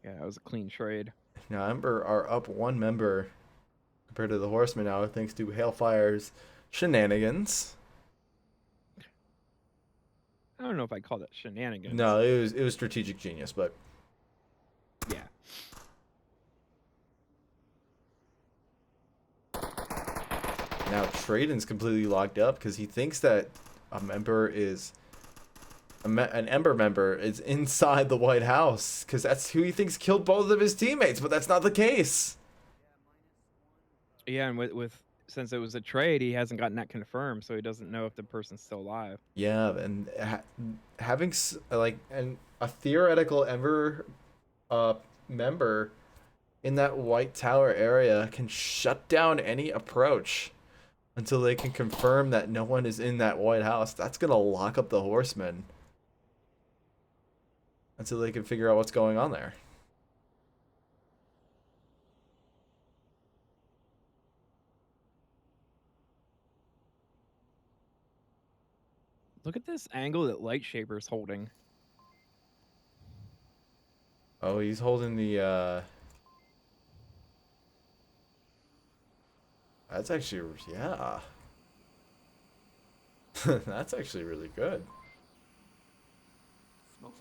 Yeah, that was a clean trade. Now Ember are up 1 member compared to the Horsemen now, thanks to Hailfire's shenanigans. I don't know if I call that shenanigans. No, it was strategic genius, but yeah. now Traden's completely locked up because he thinks that an Ember member is inside the White House because that's who he thinks killed both of his teammates, but that's not the case. Yeah, and with since it was a trade, he hasn't gotten that confirmed, so he doesn't know if the person's still alive. Yeah, and having a theoretical Ember member in that White Tower area can shut down any approach until they can confirm that no one is in that White House. That's gonna lock up the Horsemen until they can figure out what's going on there. Look at this angle that Lightshaber's holding. Oh, he's holding the that's actually, yeah. That's actually really good.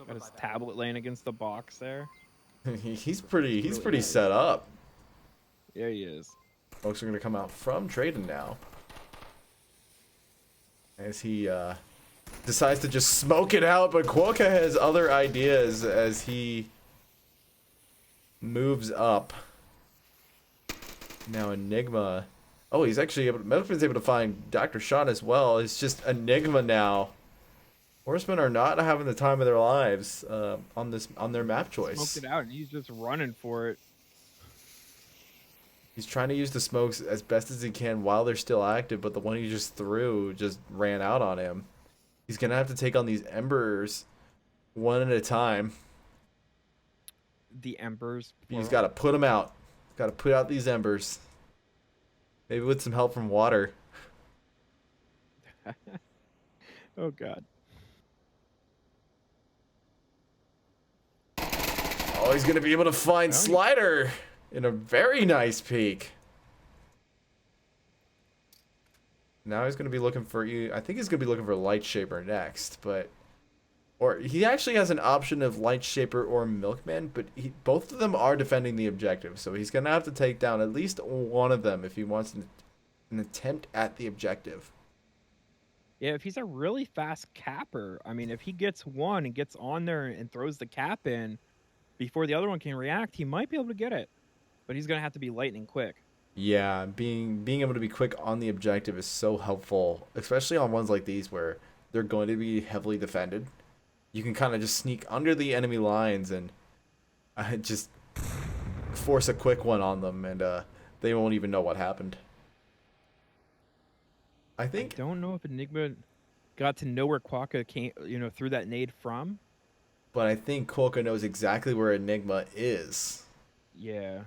Got his tablet laying against the box there. he's pretty nice. set up. Yeah, he is. Folks are gonna come out from Traden now. As he decides to just smoke it out, but Quokka has other ideas as he moves up. Now Enigma. Oh, he's actually Melvin's able to find Dr. Sean as well. It's just Enigma now. Horsemen are not having the time of their lives on their map choice. Smoked it out, and he's just running for it. He's trying to use the smokes as best as he can while they're still active, but the one he just threw just ran out on him. He's gonna have to take on these Embers one at a time. The Embers. He's got to put them out. Got to put out these Embers. Maybe with some help from water. Oh God. Oh, he's gonna be able to find Slider in a very nice peek. Now he's gonna be looking for you. I think he's gonna be looking for Lightshaber next, but or he actually has an option of Lightshaber or Milkman, but both of them are defending the objective, so he's gonna have to take down at least one of them if he wants an attempt at the objective. Yeah, if he's a really fast capper, I mean, if he gets one and gets on there and throws the cap in before the other one can react, he might be able to get it, but he's gonna have to be lightning quick. Yeah, being able to be quick on the objective is so helpful, especially on ones like these where they're going to be heavily defended. You can kind of just sneak under the enemy lines and just force a quick one on them, and they won't even know what happened. I don't know if Enigma got to know where Quokka came, threw that nade from. But I think Quokka knows exactly where Enigma is. Yeah.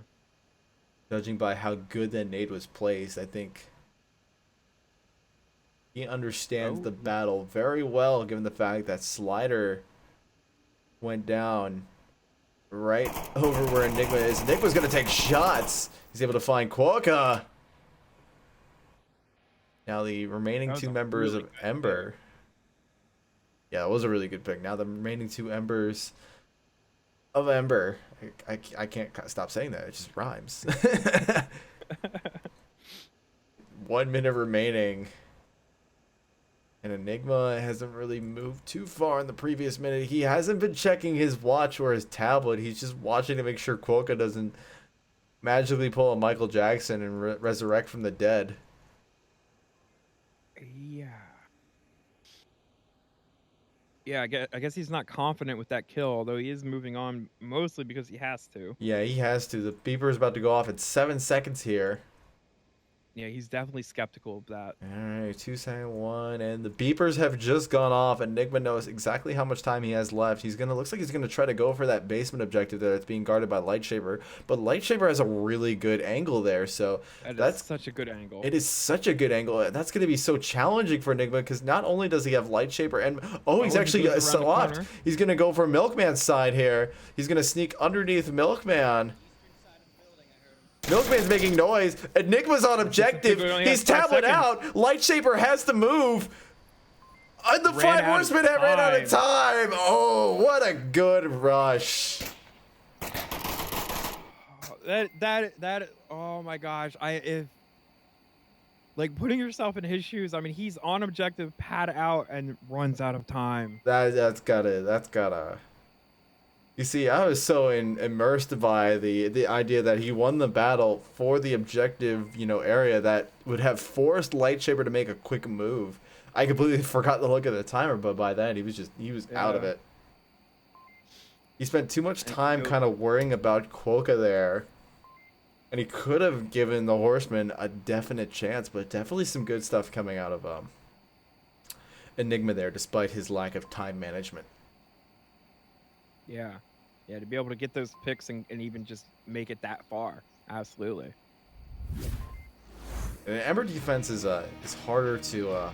Judging by how good that nade was placed, I think he understands the battle very well, given the fact that Slider went down right over where Enigma is. Enigma's going to take shots. He's able to find Quokka. Now the remaining two members of Ember. Yeah, it was a really good pick. Now the remaining two members of Ember. I can't stop saying that. It just rhymes. 1 minute remaining. And Enigma hasn't really moved too far in the previous minute. He hasn't been checking his watch or his tablet. He's just watching to make sure Quokka doesn't magically pull a Michael Jackson and resurrect from the dead. Yeah. Yeah, I guess he's not confident with that kill, although he is moving on mostly because he has to. Yeah, he has to. The beeper is about to go off in 7 seconds here. Yeah, he's definitely skeptical of that. All right, 2 second one, and the beepers have just gone off. Enigma knows exactly how much time he has left. Looks like he's gonna try to go for that basement objective that's being guarded by Lightshaber, but Lightshaber has a really good angle there. So that's such a good angle. It is such a good angle. That's gonna be so challenging for Enigma because not only does he have Lightshaber, and he's actually swapped. He's gonna go for Milkman's side here. He's gonna sneak underneath Milkman. Milkman's making noise. Enigma's on objective. He's tablet out. Lightshaber has to move. And the 5 Horsemen have ran out of time. Oh, what a good rush. That oh my gosh. Like putting yourself in his shoes, I mean, he's on objective, pad out, and runs out of time. That's gotta. You see, I was so immersed by the idea that he won the battle for the objective, area that would have forced Lightshaber to make a quick move. I completely forgot to look at the timer, but by then he was out of it. He spent too much time kind of worrying about Quokka there, and he could have given the Horsemen a definite chance, but definitely some good stuff coming out of Enigma there, despite his lack of time management. Yeah, to be able to get those picks and even just make it that far, absolutely. And Ember defense is harder to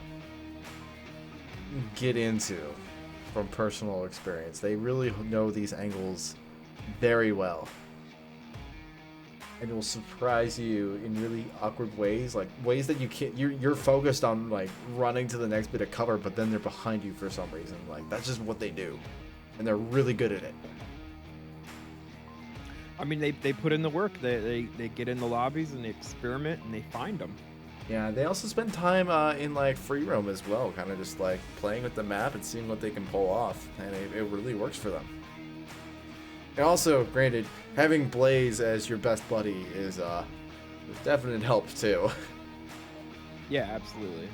get into from personal experience. They really know these angles very well, and it will surprise you in really awkward ways, like ways that you can't. You're focused on like running to the next bit of cover, but then they're behind you for some reason. Like that's just what they do. And they're really good at it. I mean, they put in the work. They get in the lobbies and they experiment and they find them. Yeah, they also spend time in like free roam as well, kind of just like playing with the map and seeing what they can pull off, and it really works for them. And also, granted, having Blaze as your best buddy is a definite help too. Yeah, absolutely.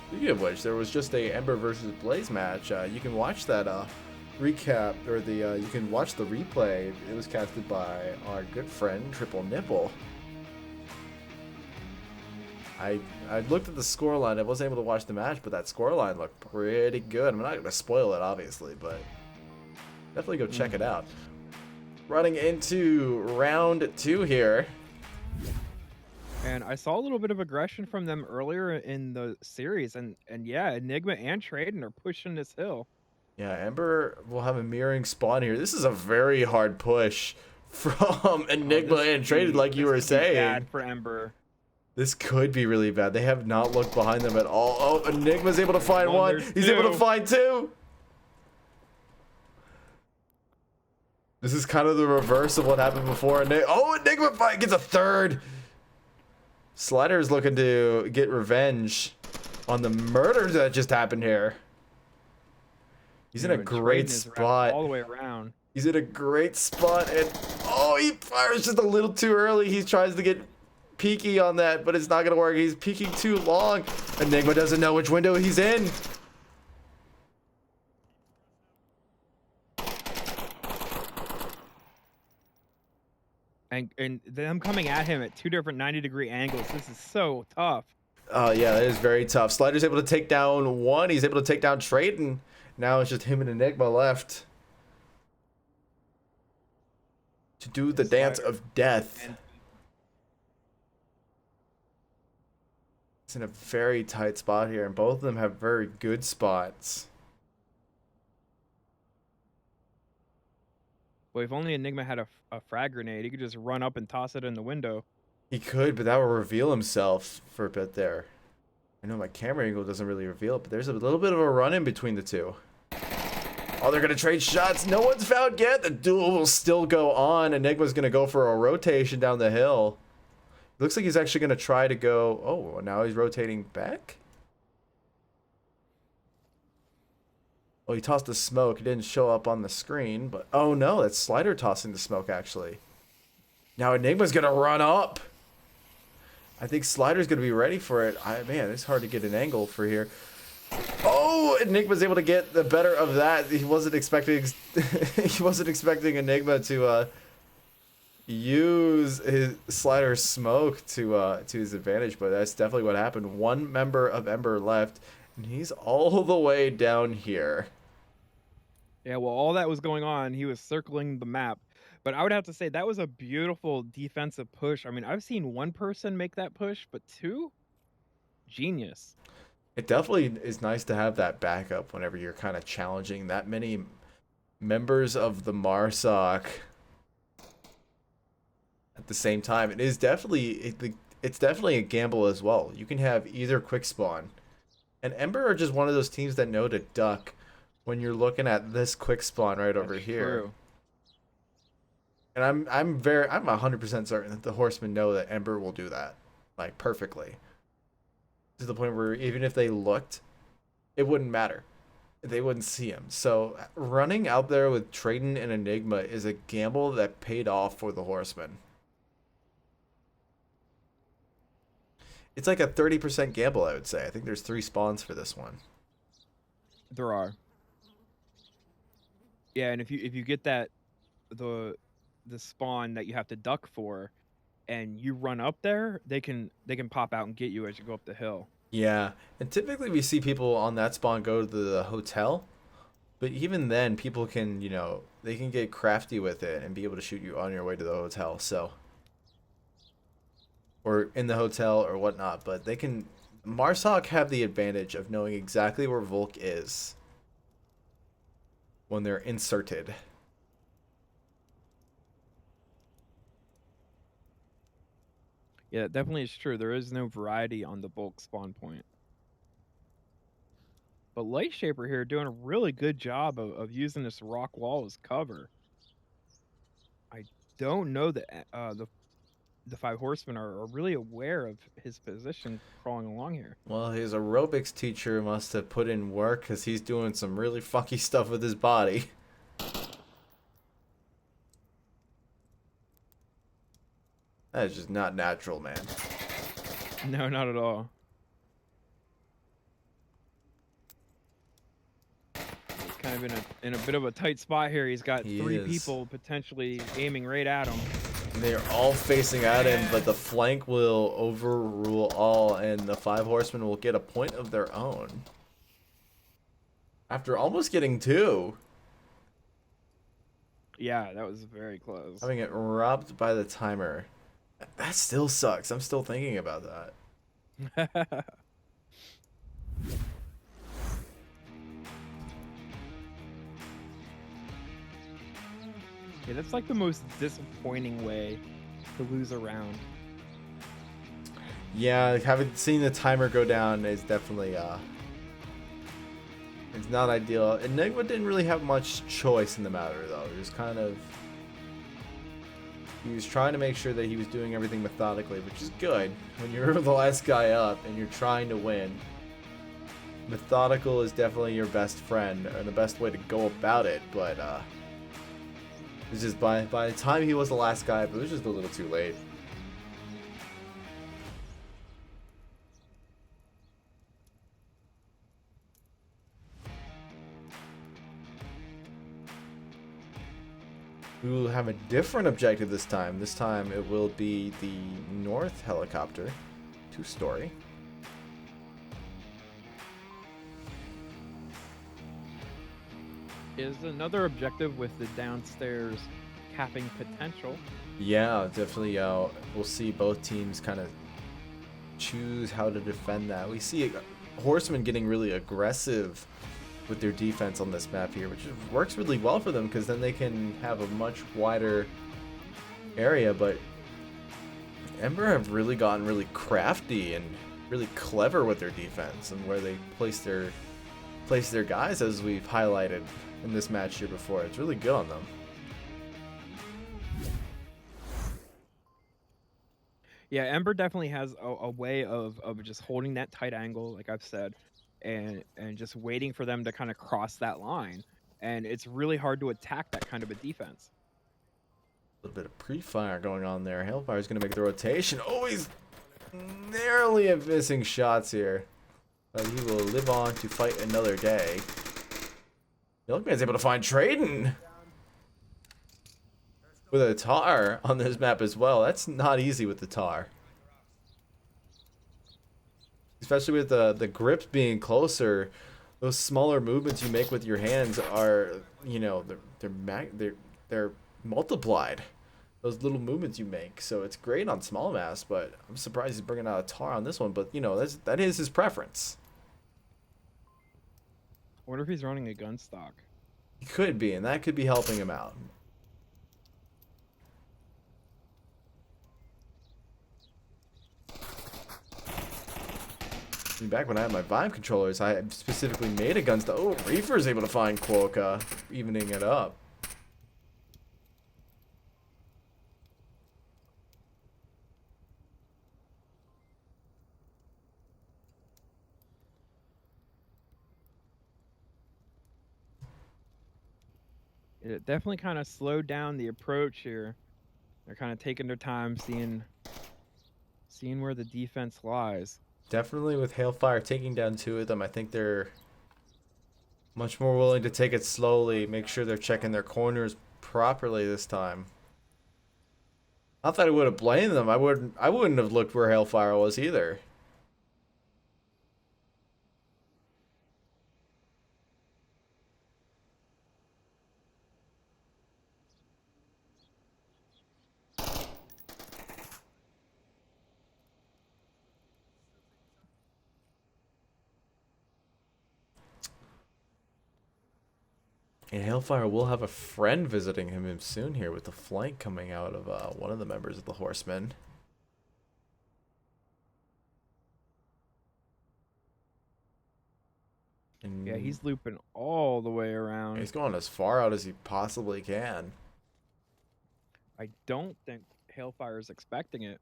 Speaking of which, there was just a Ember versus Blaze match. You can watch that recap, or you can watch the replay. It was casted by our good friend Triple Nipple. I looked at the scoreline. I wasn't able to watch the match, but that scoreline looked pretty good. I'm not going to spoil it, obviously, but definitely go check it out. Running into round 2 here. And I saw a little bit of aggression from them earlier in the series, and yeah, Enigma and Traden are pushing this hill. Yeah, Ember will have a mirroring spawn here. This is a very hard push from Enigma and Traden, like you were saying. Bad for Ember. This could be really bad. They have not looked behind them at all. Oh, Enigma's able to find one. He's able to find 2. This is kind of the reverse of what happened before. Enigma gets a 3rd. Slider is looking to get revenge on the murders that just happened here. He's in a great spot. All the way around. He's in a great spot, and he fires just a little too early. He tries to get peeky on that, but it's not gonna work. He's peeking too long. Enigma doesn't know which window he's in. And them coming at him at 2 different 90-degree angles. This is so tough. Yeah, that is very tough. Slider's able to take down one. He's able to take down Trayton. Now it's just him and Enigma left to do the dance of death. It's in a very tight spot here, and both of them have very good spots. Well, if only Enigma had a frag grenade, he could just run up and toss it in the window. He could, but that will reveal himself for a bit there. I know my camera angle doesn't really reveal it, but there's a little bit of a run in between the two. Oh, they're going to trade shots. No one's found yet. The duel will still go on. Enigma's going to go for a rotation down the hill. Looks like he's actually going to try to go... Oh, now he's rotating back? Oh, he tossed the smoke. It didn't show up on the screen, but... Oh, no, that's Slider tossing the smoke, actually. Now Enigma's going to run up. I think Slider's going to be ready for it. Man, it's hard to get an angle for here. Oh, Enigma's able to get the better of that. He wasn't expecting... he wasn't expecting Enigma to... use his Slider smoke to his advantage, but that's definitely what happened. One member of Ember left, and he's all the way down here. Yeah, well, all that was going on, he was circling the map. But I would have to say that was a beautiful defensive push. I mean, I've seen one person make that push, but two? Genius. It definitely is nice to have that backup whenever you're kind of challenging that many members of the MARSOC at the same time. It is definitely it's definitely a gamble as well. You can have either quick spawn, and Ember are just one of those teams that know to duck when you're looking at this quick spawn right over here. True. And I'm 100% certain that the Horsemen know that Ember will do that, like, perfectly, to the point where even if they looked, it wouldn't matter. They wouldn't see him. So running out there with Trayton and Enigma is a gamble that paid off for the Horsemen. It's like a 30% gamble, I would say. I think there's 3 spawns for this one. There are. Yeah, and if you get that the spawn that you have to duck for, and you run up there, they can pop out and get you as you go up the hill. Yeah, and typically we see people on that spawn go to the hotel, but even then people can, you know, they can get crafty with it and be able to shoot you on your way to the hotel. So, or in the hotel or whatnot, but they can... MARSOC have the advantage of knowing exactly where Volk is when they're inserted. Yeah, that definitely is true. There is no variety on the bulk spawn point. But Light Shaper here doing a really good job of using this rock wall as cover. I don't know that the 5 Horsemen are really aware of his position crawling along here. Well, his aerobics teacher must have put in work, because he's doing some really funky stuff with his body. That is just not natural, man. No, not at all. He's kind of in a bit of a tight spot here. He's got 3 people potentially aiming right at him. And they're all facing at him, but the flank will overrule all, and the 5 Horsemen will get a point of their own. After almost getting 2. Yeah, that was very close. Having it robbed by the timer. That still sucks. I'm still thinking about that. Yeah, that's like the most disappointing way to lose a round. Yeah, having seen the timer go down is definitely it's not ideal. Enigma didn't really have much choice in the matter, though. He was trying to make sure that he was doing everything methodically, which is good when you're the last guy up and you're trying to win. Methodical is definitely your best friend, or the best way to go about it, but it's just by the time he was the last guy up, it was just a little too late. We will have a different objective this time. This time it will be the North helicopter, 2-story. is another objective with the downstairs capping potential. Yeah, definitely. We'll see both teams kind of choose how to defend that. We see Horsemen getting really aggressive with their defense on this map here, which works really well for them because then they can have a much wider area. But Ember have really gotten really crafty and really clever with their defense and where they place their guys, as we've highlighted in this match here before. It's really good on them. Yeah, Ember definitely has a way of just holding that tight angle, like I've said, and just waiting for them to kind of cross that line. And it's really hard to attack that kind of a defense. A little bit of pre-fire going on there. Hailfire's going to make the rotation. Oh, he's narrowly missing shots here. But he will live on to fight another day. Milkman's able to find Traden with a tar on this map as well. That's not easy with the tar. Especially with the grips being closer. Those smaller movements you make with your hands are, you know, they're multiplied. Those little movements you make. So it's great on small mass, but I'm surprised he's bringing out a tar on this one. But, you know, that is his preference. I wonder if he's running a gun stock. He could be, and that could be helping him out. Back when I had my Vibe controllers, I specifically made a gun stock. Oh, Reaper's able to find Quokka, evening it up. It definitely kind of slowed down the approach here. They're kind of taking their time, seeing where the defense lies. Definitely with Hailfire taking down two of them, I think they're much more willing to take it slowly, make sure they're checking their corners properly this time. Not that I would have blamed them. I wouldn't have looked where Hailfire was either. And Hailfire will have a friend visiting him soon here with the flank coming out of one of the members of the Horsemen. And Yeah, he's looping all the way around. he's going as far out as he possibly can. I don't think Hailfire is expecting it.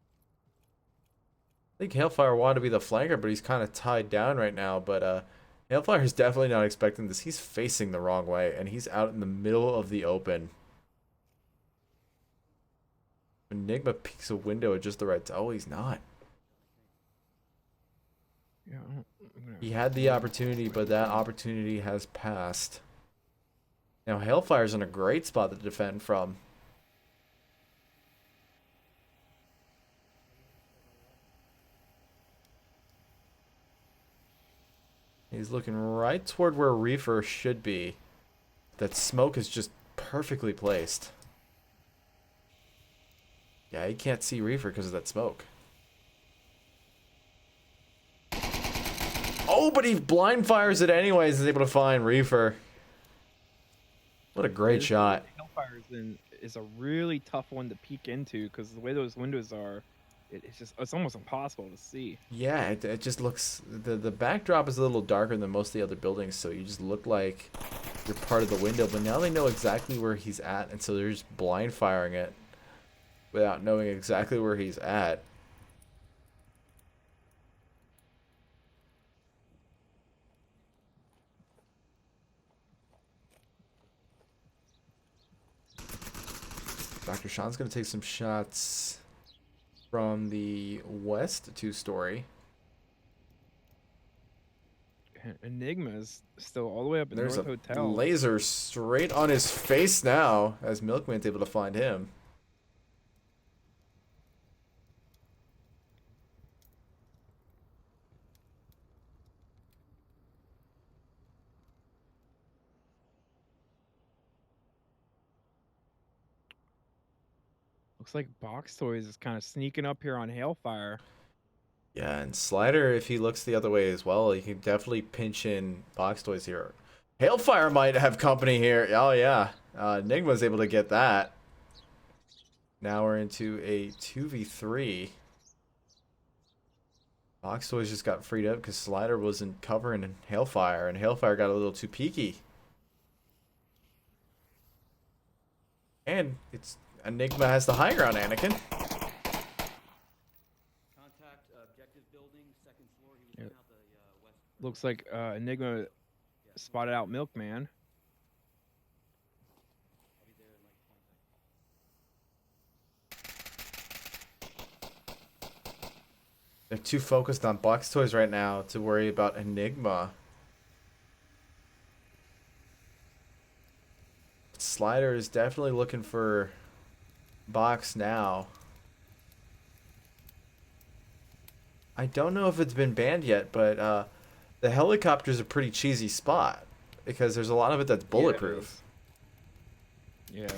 I think Hailfire wanted to be the flanker, but he's kind of tied down right now. But Hailfire is definitely not expecting this. He's facing the wrong way, and he's out in the middle of the open. Enigma peeks a window at just the right time. Oh, he's not. Yeah, He had the opportunity, but that opportunity has passed. Now, Hailfire's in a great spot to defend from. He's looking right toward where Reefer should be. That smoke is just perfectly placed. Yeah, he can't see Reefer because of that smoke. Oh, but he blind fires it anyways and is able to find Reefer. What a great shot. Hailfire is a really tough one to peek into because the way those windows are, it's almost impossible to see. Yeah, it just looks, the backdrop is a little darker than most of the other buildings, so you just look like you're part of the window. But now they know exactly where he's at, and so they're just blind firing it without knowing exactly where he's at. Dr. Sean's going to take some shots from the west two-story. Enigma is still all the way up in There's North a Hotel. laser straight on his face now as Milkman's able to find him. Looks like Box Toys is kind of sneaking up here on Hailfire. Yeah, and Slider, if he looks the other way as well, he can definitely pinch in Box Toys here. Hailfire might have company here. Oh, yeah. Enigma's able to get that. Now we're into a 2v3. Box Toys just got freed up because Slider wasn't covering Hailfire, and Hailfire got a little too peaky. And it's Enigma has the high ground, Anakin. Contact objective building, second floor. He was Yep. out the west. Looks like Enigma spotted out Milkman. I'll be there in like 20 seconds. They're too focused on Box Toys right now to worry about Enigma. Slider is definitely looking for Box now. I don't know if it's been banned yet, but the helicopter's a pretty cheesy spot because there's a lot of it that's bulletproof. Yeah.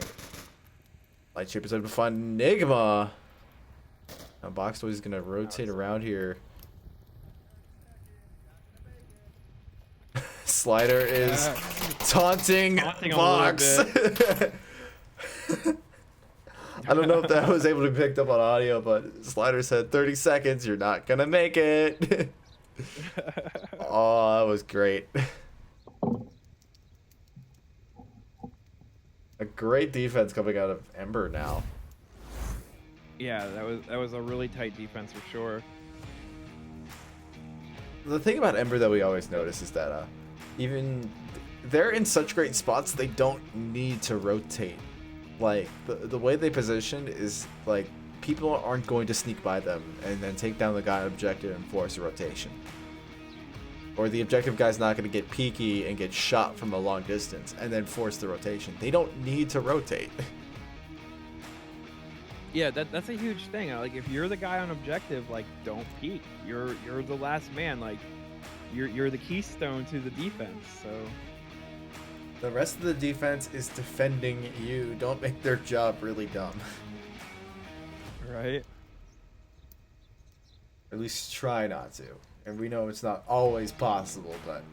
Lightship is able to find Enigma. Now Box Toys is gonna rotate around here. Slider is taunting Taunting a Box. I don't know if that was able to be picked up on audio, but Slider said 30 seconds, you're not gonna make it. Oh, that was great. A great defense coming out of Ember now. Yeah, that was a really tight defense for sure. The thing about Ember that we always notice is that even they're in such great spots, they don't need to rotate. Like the way they position is like people aren't going to sneak by them and then take down the guy on objective and force a rotation. Or the objective guy's not going to get peeky and get shot from a long distance and then force the rotation. They don't need to rotate. Yeah, that's a huge thing. Like if you're the guy on objective, like don't peek. You're the last man. Like you're the keystone to the defense. So The rest of the defense is defending you. Don't make their job really dumb. right. At least try not to. And we know it's not always possible, but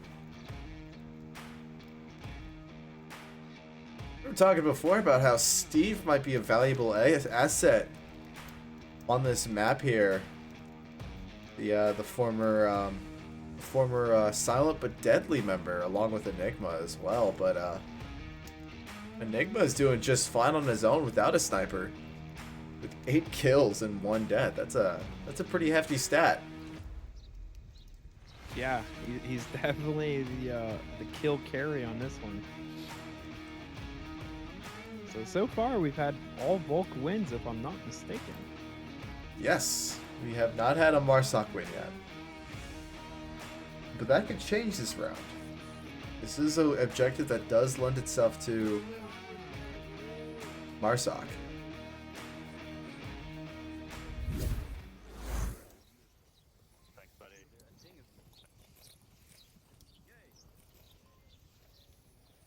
we were talking before about how Steve might be a valuable asset on this map here. The former silent but deadly member, along with Enigma as well. But Enigma is doing just fine on his own without a sniper, with 8 kills and 1 death. That's a pretty hefty stat. Yeah, he's definitely the kill carry on this one. So far we've had all Volk wins, if I'm not mistaken. Yes, we have not had a Marsoc win yet. But that could change this round. This is an objective that does lend itself to Marsoc. Thanks, buddy.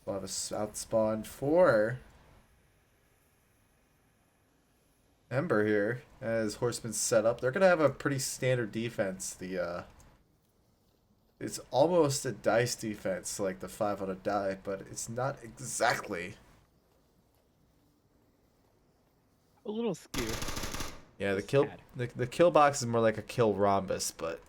We'll have a south spawn for Ember here as Horsemen's set up. They're gonna have a pretty standard defense. It's almost a dice defense, like the 5 on a die, but it's not exactly. A little skew. Yeah, the It's kill sad. the kill box is more like a kill rhombus, but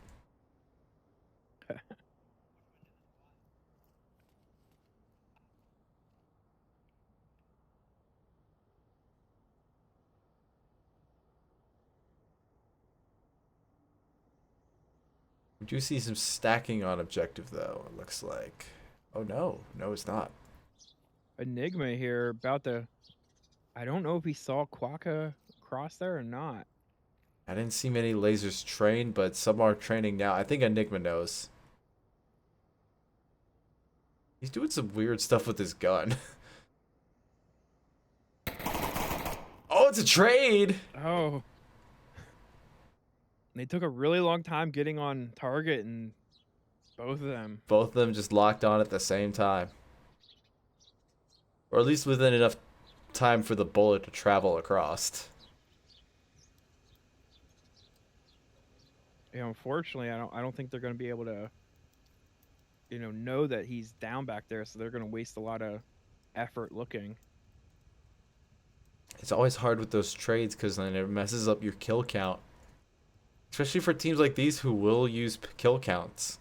we do see some stacking on objective though, it looks like. Oh no, it's not. Enigma here about to. I don't know if he saw Quokka cross there or not. I didn't see many lasers trained, but some are training now. I think Enigma knows. He's doing some weird stuff with his gun. Oh, it's a trade! Oh. They took a really long time getting on target, and both of them. Both of them just locked on at the same time. Or at least within enough time for the bullet to travel across. Unfortunately, I don't think they're going to be able to, know that he's down back there. So they're going to waste a lot of effort looking. It's always hard with those trades because then it messes up your kill count. Especially for teams like these who will use kill counts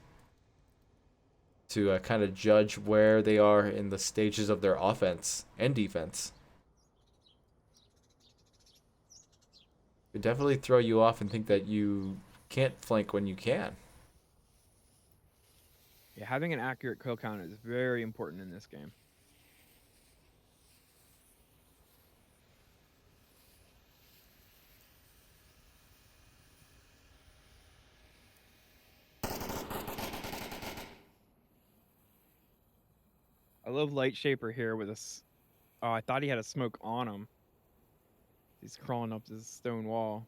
to kind of judge where they are in the stages of their offense and defense. It definitely throw you off and think that you can't flank when you can. Yeah, having an accurate kill count is very important in this game. I love Light Shaper here with this. Oh, I thought he had a smoke on him. He's crawling up this stone wall.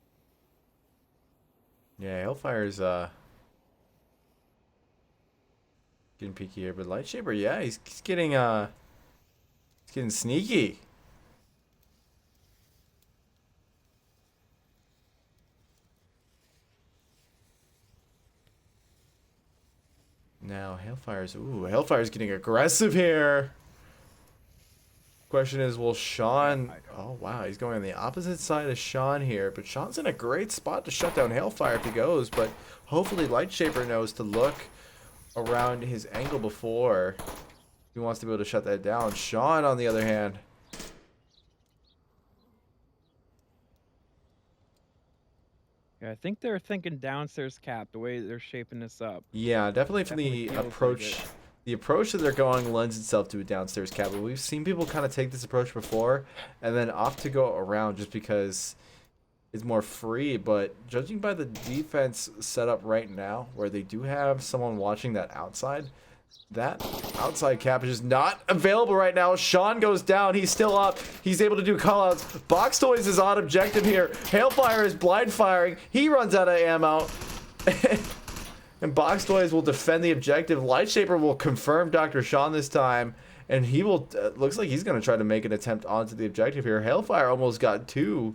Yeah, Hellfire's getting peeky here, but Lightshaper, yeah, he's getting sneaky. Now Hellfire's getting aggressive here. Question is, will Sean... Oh, wow, he's going on the opposite side of Sean here. But Sean's in a great spot to shut down Hellfire if he goes. But hopefully Lightshaper knows to look around his angle before he wants to be able to shut that down. Sean, on the other hand... Yeah, I think they're thinking downstairs cap, the way they're shaping this up. Yeah, definitely from Definitely the feels like approach... it. The approach that they're going lends itself to a downstairs cap. But we've seen people kind of take this approach before and then opt to go around just because it's more free. But judging by the defense setup right now, where they do have someone watching that outside cap is just not available right now. Sean goes down. He's still up. He's able to do callouts. Box Toys is on objective here. Hailfire is blind firing. He runs out of ammo. And Box Toys will defend the objective. Lightshaper will confirm Dr. Sean this time. And he will... looks like he's going to try to make an attempt onto the objective here. Hailfire almost got two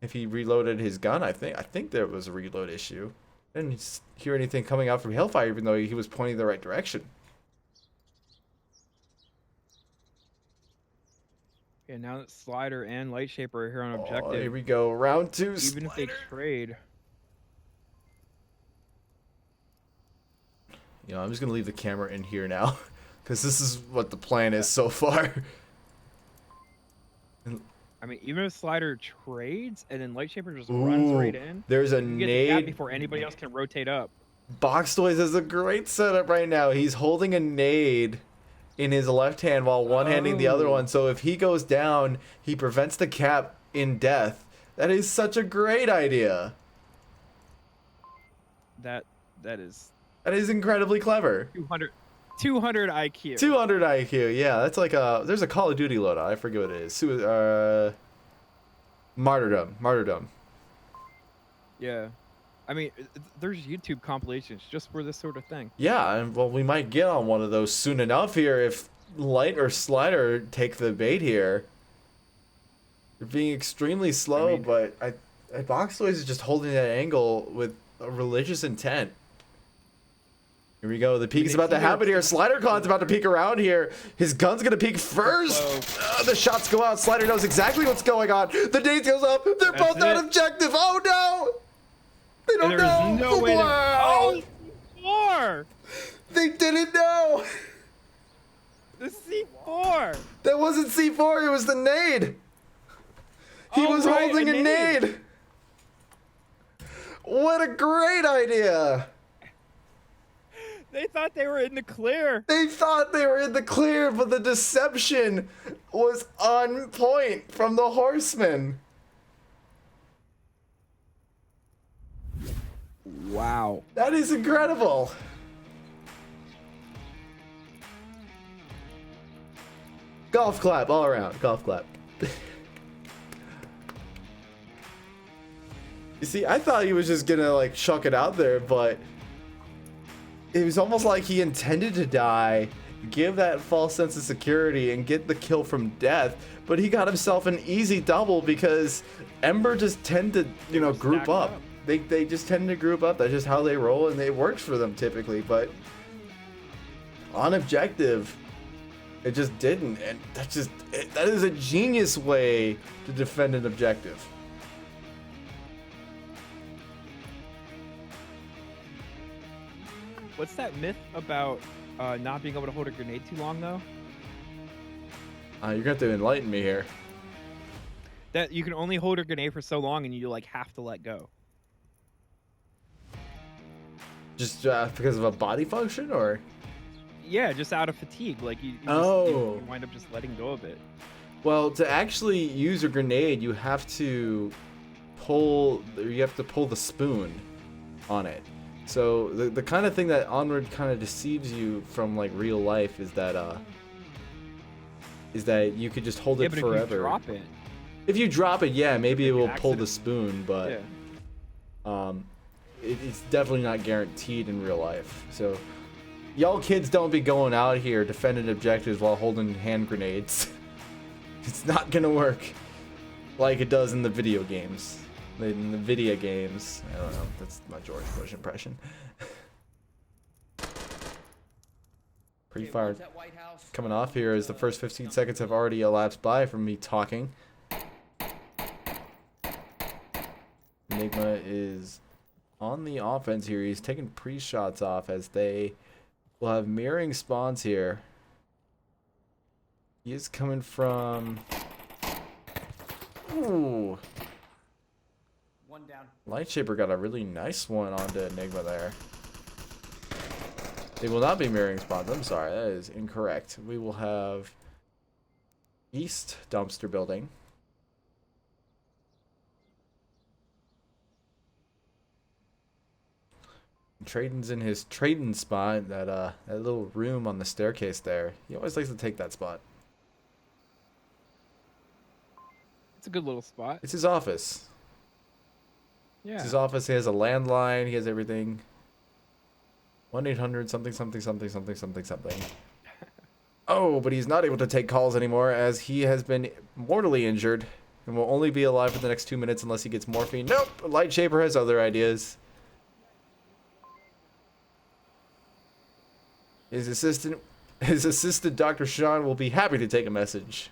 if he reloaded his gun, I think. I think there was a reload issue. I didn't hear anything coming out from Hailfire, even though he was pointing the right direction. Yeah, now that Slider and Lightshaper are here on objective. Oh, here we go. Round two. Even if they trade... You know, I'm just going to leave the camera in here now. Because this is what the plan is so far. I mean, even if Slider trades and then Lightshaper just runs right in, there's a you get the gap nade. before anybody else can rotate up. Box Toys has a great setup right now. He's holding a nade in his left hand while one-handing the other one. So if he goes down, he prevents the cap in death. That is such a great idea. That is That is incredibly clever. 200 IQ. 200 IQ. Yeah, that's like there's a Call of Duty loadout. I forget what it is. Martyrdom. Yeah. I mean, there's YouTube compilations just for this sort of thing. Yeah, and well, we might get on one of those soon enough here if Light or Slider take the bait here. They're being extremely slow, but Box Toys is just holding that angle with a religious intent. Here we go. The peek is about to happen here. SliderCon's about to peek around here. His gun's going to peek first. The shots go out. Slider knows exactly what's going on. The nade goes up. They're both on objective. Oh, no. They don't know. No way. Wow. C4. They didn't know. The C4. That wasn't C4. It was the nade. He was holding a nade. What a great idea. They thought they were in the clear. They thought they were in the clear, but the deception was on point from the Horsemen. Wow. That is incredible. Golf clap all around. Golf clap. You see, I thought he was just gonna like chuck it out there, but it was almost like he intended to die, give that false sense of security, and get the kill from death. But he got himself an easy double because Ember just tend to, group up. they just tend to group up. That's just how they roll, and it works for them typically. But on objective, it just didn't, and that is a genius way to defend an objective. What's that myth about not being able to hold a grenade too long, though? You're gonna have to enlighten me here. That you can only hold a grenade for so long, and you like have to let go. Just because of a body function, or? Yeah, just out of fatigue. Like you wind up just letting go of it. Well, to actually use a grenade, you have to pull the spoon on it. So the kind of thing that Onward kind of deceives you from like real life is that you could just hold it but forever. If you drop it. If you drop it, yeah, maybe it will pull the accident- spoon, but it's definitely not guaranteed in real life. So y'all kids don't be going out here defending objectives while holding hand grenades. It's not gonna work like it does in the video games. In the video games. I don't know. That's my George Bush impression. Pre-fire one's at White House. coming off here as the first 15 seconds have already elapsed by from me talking. Enigma is on the offense here. He's taking pre-shots off as they will have mirroring spawns here. He is coming from... Ooh. One down. Lightshaper got a really nice one onto Enigma there. They will not be mirroring spawns. I'm sorry, that is incorrect. We will have East Dumpster Building. Traden's in his trading spot, that little room on the staircase there. He always likes to take that spot. It's a good little spot. It's his office. Yeah. It's his office. He has a landline. He has everything. 1-800 something something something something something something. Oh, but he's not able to take calls anymore as he has been mortally injured and will only be alive for the next 2 minutes unless he gets morphine. Nope. Lightshaper has other ideas. His assistant, Dr. Sean, will be happy to take a message.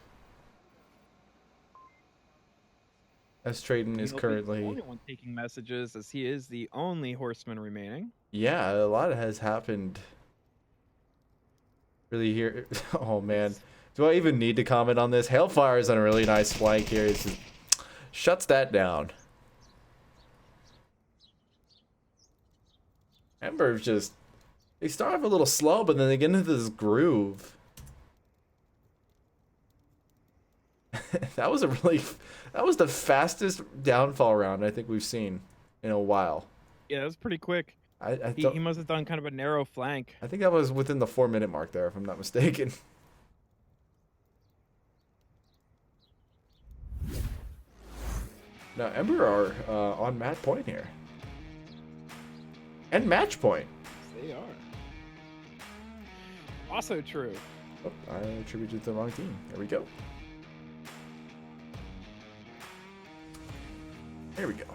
As Traden is He'll be currently... the only one taking messages, as he is the only horseman remaining. Yeah, a lot has happened. Really here... Oh, man. Do I even need to comment on this? Hailfire is on a really nice flank here. It just shuts that down. Ember's just... They start off a little slow, but then they get into this groove. That was the fastest downfall round I think we've seen in a while. Yeah, that was pretty quick. He must have done kind of a narrow flank. I think that was within the 4-minute mark there, if I'm not mistaken. Now, Ember are on match point here. And match point. They are. Also true. Oh, I attributed to the wrong team. There we go. There we go.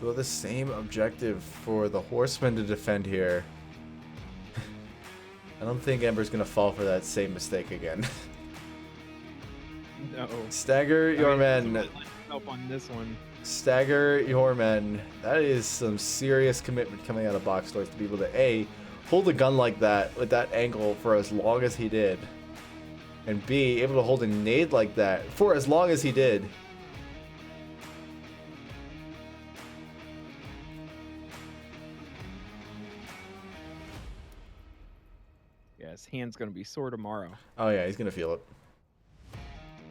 Well, the same objective for the Horsemen to defend here. I don't think Ember's gonna fall for that same mistake again. No. Stagger your men. Help on this one. Stagger your men. That is some serious commitment coming out of box stores to be able to A, hold a gun like that with that angle for as long as he did, and B, able to hold a nade like that for as long as he did. Yeah, his hand's gonna be sore tomorrow. Oh yeah, he's gonna feel it.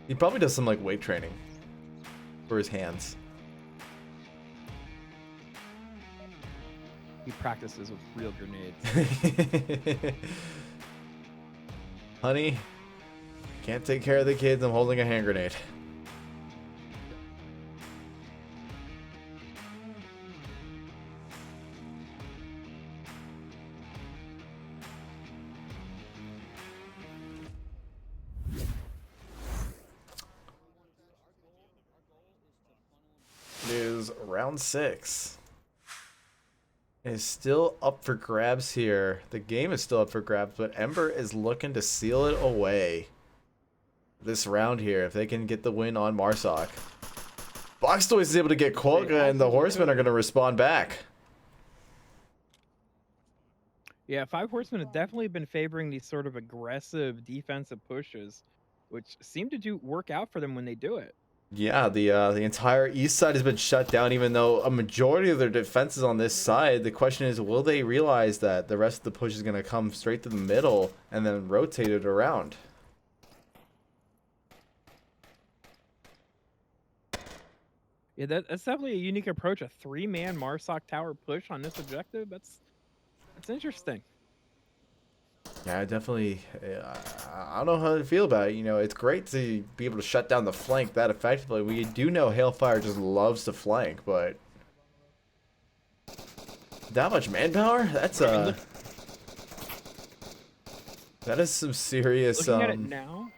He probably does some like weight training for his hands. He practices with real grenades. Honey, can't take care of the kids. I'm holding a hand grenade. round 6 is still up for grabs here. The game is still up for grabs, but Ember is looking to seal it away this round here if they can get the win on Marsoc. Box Toys is able to get Quokka, and the Horsemen are going to respond back. Yeah, 5 Horsemen have definitely been favoring these sort of aggressive defensive pushes, which seem to work out for them when they do it. Yeah, the entire east side has been shut down, even though a majority of their defense is on this side. The question is, will they realize that the rest of the push is going to come straight to the middle and then rotate it around? Yeah, that's definitely a unique approach. A 3-man Marsoc tower push on this objective. That's interesting. Yeah, definitely. I don't know how to feel about it. You know, it's great to be able to shut down the flank that effectively. We do know Hailfire just loves to flank, but that much manpower? That's that is some serious. Looking at it now.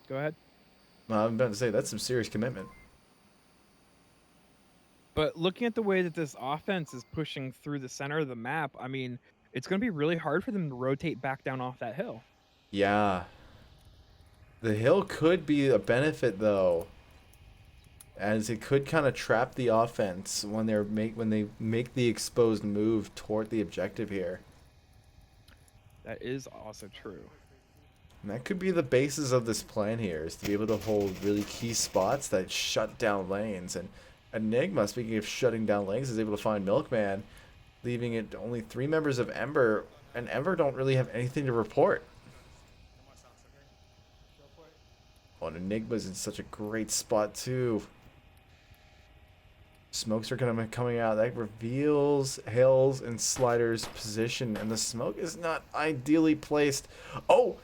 Go ahead. I'm about to say that's some serious commitment. But looking at the way that this offense is pushing through the center of the map, I mean, it's going to be really hard for them to rotate back down off that hill. Yeah. The hill could be a benefit though, as it could kind of trap the offense when they make the exposed move toward the objective here. That is also true. And that could be the basis of this plan here, is to be able to hold really key spots that shut down lanes. And Enigma, speaking of shutting down lanes, is able to find Milkman, leaving it only 3 members of Ember, and Ember don't really have anything to report. Oh, and Enigma's in such a great spot too. Smokes are gonna be coming out. That reveals Hale's and Slider's position, and the smoke is not ideally placed. Oh!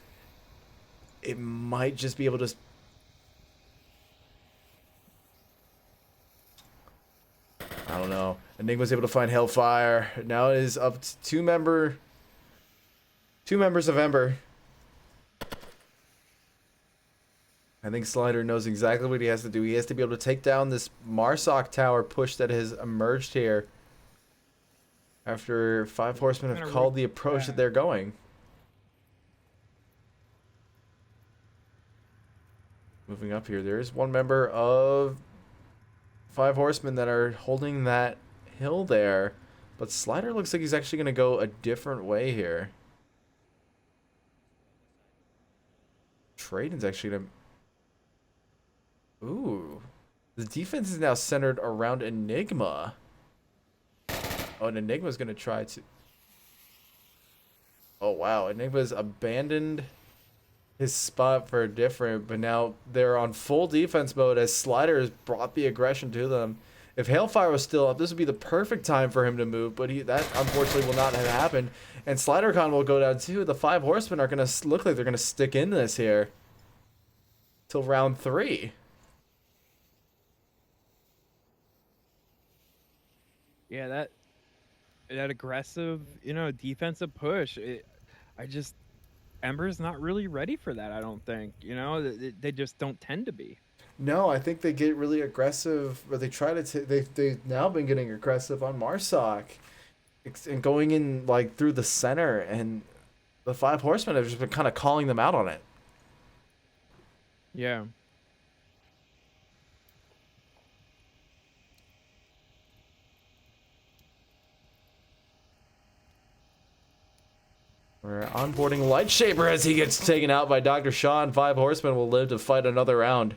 It might just be able to... I don't know. Enigma's able to find Hellfire. Now it is up to 2 members of Ember. I think Slider knows exactly what he has to do. He has to be able to take down this Marsoc tower push that has emerged here after 5 Horsemen have called the approach that they're going. Moving up here, there is 1 member of 5 Horsemen that are holding that hill there, but Slider looks like he's actually going to go a different way here. Traden's actually going to... Ooh. The defense is now centered around Enigma. Oh, and Enigma's going to try to... Oh, wow. Enigma's abandoned his spot for a different, but now they're on full defense mode as Slider has brought the aggression to them. If Hailfire was still up, this would be the perfect time for him to move, but that unfortunately will not have happened. And SliderCon will go down too. The 5 Horsemen are going to look like they're going to stick in this here till round 3. Yeah, that aggressive, defensive push. Ember's not really ready for that, I don't think. They just don't tend to be. No, I think they get really aggressive, or they try to. They've now been getting aggressive on Marsoc, and going in like through the center, and the 5 Horsemen have just been kind of calling them out on it. Yeah. We're onboarding Lightshaber as he gets taken out by Dr. Sean. 5 Horsemen will live to fight another round.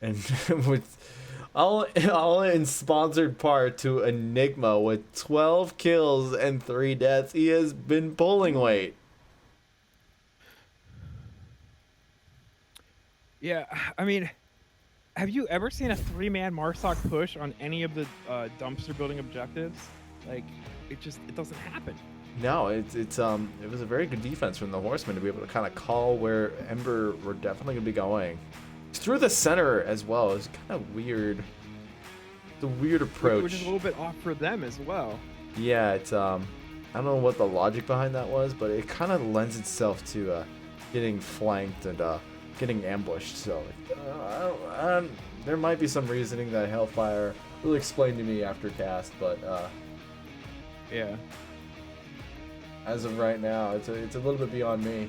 And with all in sponsored part to Enigma with 12 kills and 3 deaths. He has been pulling weight. Yeah, I mean, have you ever seen a 3-man Marsoc push on any of the dumpster building objectives? Like, it doesn't happen. No, it was a very good defense from the Horsemen to be able to kind of call where Ember were definitely going to be going. It's through the center as well. It's kind of weird. It's a weird approach. Which is a little bit off for them as well. Yeah, it's I don't know what the logic behind that was, but it kind of lends itself to getting flanked and getting ambushed. So there might be some reasoning that Hellfire will explain to me after cast, but Yeah. as of right now, it's a little bit beyond me.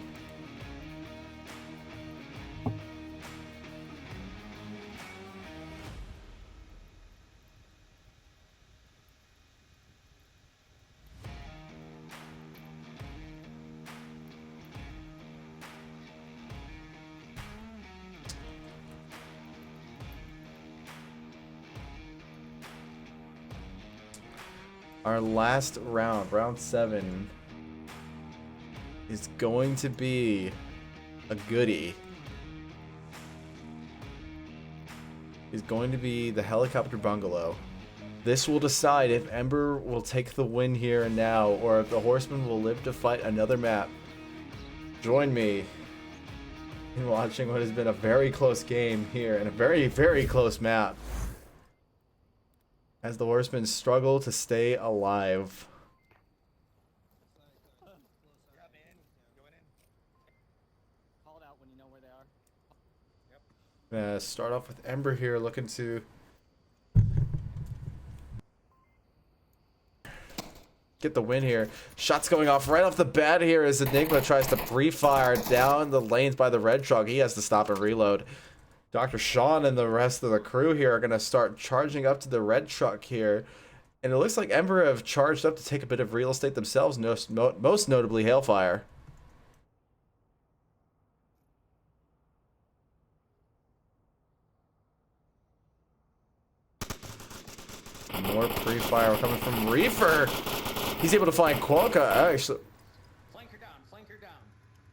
Our last round, round 7, is going to be a goodie. Is going to be the helicopter bungalow. This will decide if Ember will take the win here and now, or if the Horsemen will live to fight another map. Join me in watching what has been a very close game here and a very, very close map, as the Horsemen struggle to stay alive. Grab in. Going in. Call it out when you know where they are. Start off with Ember here, looking to get the win here. Shots going off right off the bat here as Enigma tries to pre-fire down the lanes by the red truck. He has to stop and reload. Dr. Sean and the rest of the crew here are going to start charging up to the red truck here. And it looks like Ember have charged up to take a bit of real estate themselves, most notably Hailfire. More pre-fire coming from Reefer. He's able to find Quokka. Actually, Flank her down. Flank her down.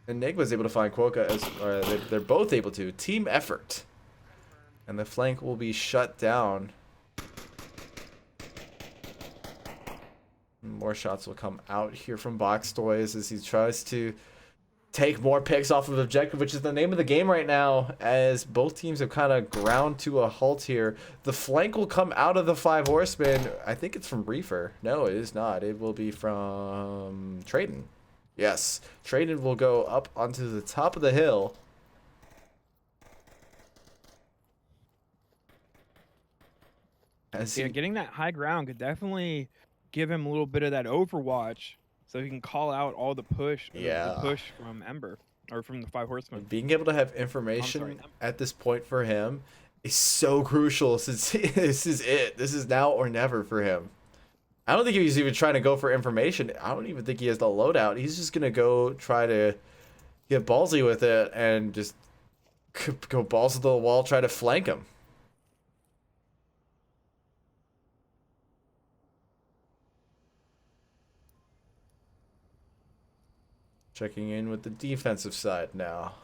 Enigma's able to find Quokka as they're both able to. Team effort. And the flank will be shut down. More shots will come out here from Box Toys as he tries to take more picks off of objective, which is the name of the game right now, as both teams have kind of ground to a halt here. The flank will come out of the 5 Horsemen. I think it's from Reefer. No, it is not. It will be from Traden. Yes, Traden will go up onto the top of the hill. Yeah, getting that high ground could definitely give him a little bit of that overwatch, so he can call out all the push. Yeah. The push from Ember, or from the 5 Horsemen. Being able to have information at this point for him is so crucial, since this is it. This is now or never for him. I don't think he's even trying to go for information. I don't even think he has the loadout. He's just going to go try to get ballsy with it and just go balls to the wall, try to flank him. Checking in with the defensive side now.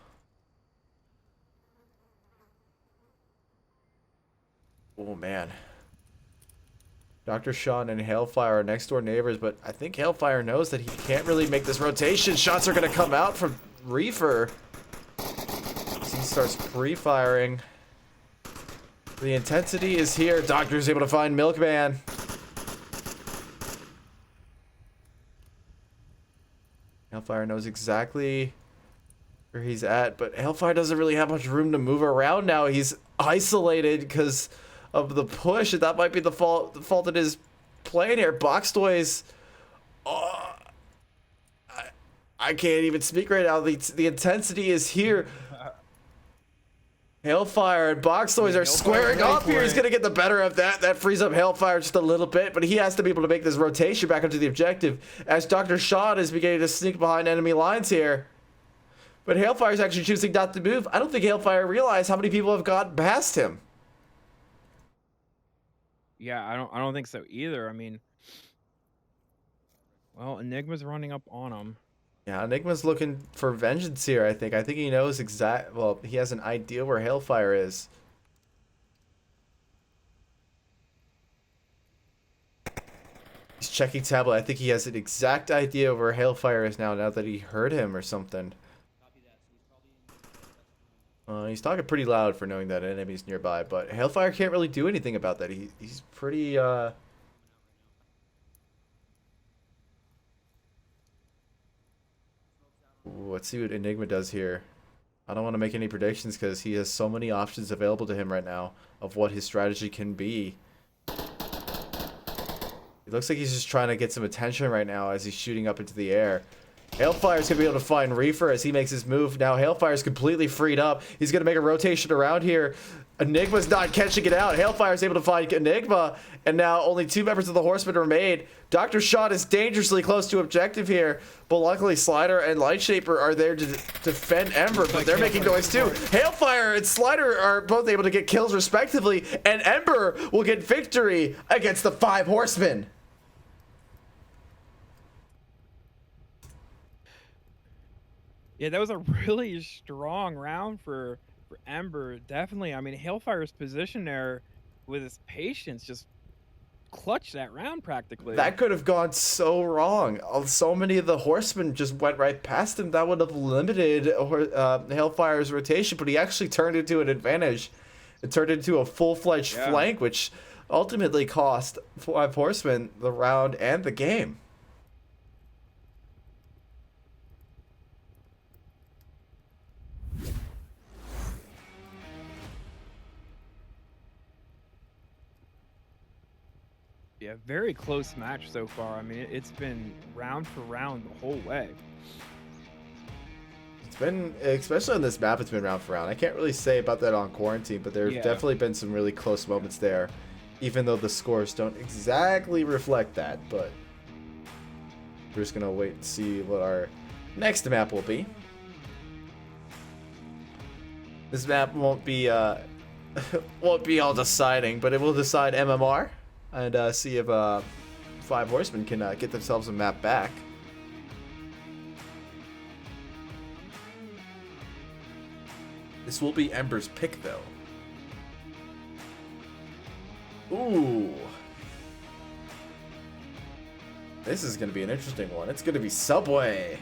Oh, man. Dr. Sean and Hailfire are next door neighbors, but I think Hailfire knows that he can't really make this rotation. Shots are going to come out from Reefer as he starts pre-firing. The intensity is here. Doctor's able to find Milkman. Hailfire knows exactly where he's at, but Hailfire doesn't really have much room to move around now. He's isolated because of the push, and that might be the fault of his playing here. Box Toys, I can't even speak right now. The intensity is here. Hailfire and Box Toys are squaring up here. He's going to get the better of that. That frees up Hailfire just a little bit, but he has to be able to make this rotation back into the objective as Dr. Sean is beginning to sneak behind enemy lines here. But Hailfire is actually choosing not to move. I don't think Hailfire realized how many people have gotten past him. Yeah, I don't think so either. I mean, well, Enigma's running up on him. Yeah, Enigma's looking for vengeance here, I think. I think he knows well, he has an idea where Hailfire is. He's checking tablet. I think he has an exact idea where Hailfire is now that he heard him or something. He's talking pretty loud for knowing that enemy's nearby, but Hailfire can't really do anything about that. He's pretty, Ooh, let's see what Enigma does here. I don't want to make any predictions because he has so many options available to him right now of what his strategy can be. It looks like he's just trying to get some attention right now as he's shooting up into the air. Hailfire's going to be able to find Reefer as he makes his move. Now Hailfire's completely freed up. He's going to make a rotation around here. Enigma's not catching it out. Hailfire's able to find Enigma. And now only 2 members of the Horsemen remain. Dr. Shot is dangerously close to objective here. But luckily Slider and Lightshaper are there to defend Ember. But they're making noise too. Hailfire and Slider are both able to get kills respectively. And Ember will get victory against the 5 Horsemen. Yeah, that was a really strong round for Ember. Definitely. I mean, Hailfire's position there with his patience just clutched that round practically. That could have gone so wrong. So many of the Horsemen just went right past him. That would have limited Hailfire's rotation, but he actually turned into an advantage. It turned into a full-fledged flank, which ultimately cost 5 Horsemen the round and the game. Yeah, very close match so far. I mean, it's been round for round the whole way. It's been, especially on this map, it's been round for round. I can't really say about that on Quarantine, but there's definitely been some really close moments there, even though the scores don't exactly reflect that. But we're just gonna wait and see what our next map will be. This map won't be all deciding, but it will decide MMR. And see if 5 Horsemen can get themselves a map back. This will be Ember's pick, though. Ooh. This is going to be an interesting one. It's going to be Subway.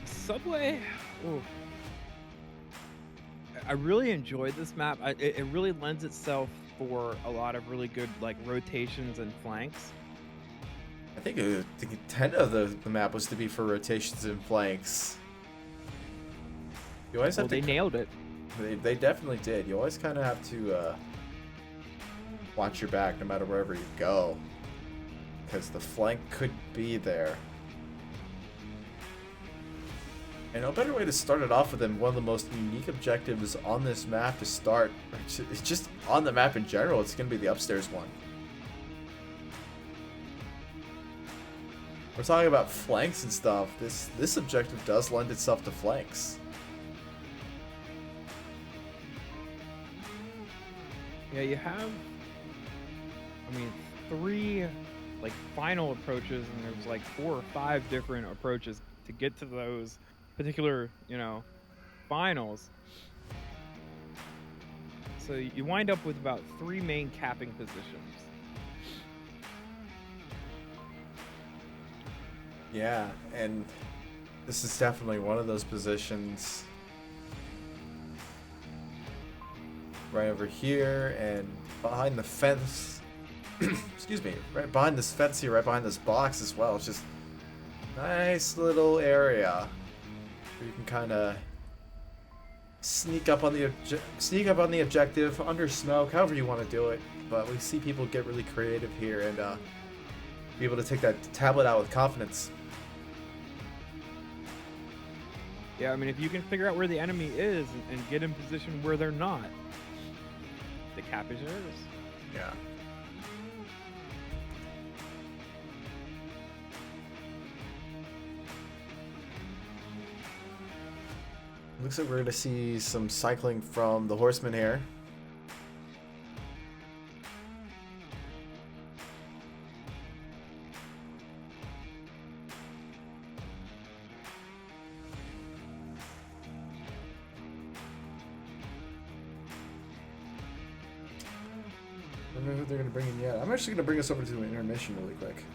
Subway? Ooh. I really enjoyed this map. It really lends itself for a lot of really good like rotations and flanks. I think the intent of the map was to be for rotations and flanks. You always have to. They nailed it. They definitely did. You always kind of have to watch your back no matter wherever you go, because the flank could be there. And no better way to start it off with than one of the most unique objectives on this map to start. It's just on the map in general. It's going to be the upstairs one. We're talking about flanks and stuff. This objective does lend itself to flanks. Yeah, you have, I mean, 3 like final approaches, and there's like 4 or 5 different approaches to get to those particular, finals. So you wind up with about 3 main capping positions. Yeah, and this is definitely one of those positions. Right over here and behind the fence. Excuse me, right behind this fence here, right behind this box as well. It's just a nice little area where you can kind of sneak up on the objective under smoke, however you want to do it. But we see people get really creative here and be able to take that tablet out with confidence. Yeah, I mean, if you can figure out where the enemy is and get in position where they're not, the cap is yours. Yeah. Looks like we're going to see some cycling from the Horsemen here. I don't know who they're going to bring in yet. I'm actually going to bring us over to an intermission really quick.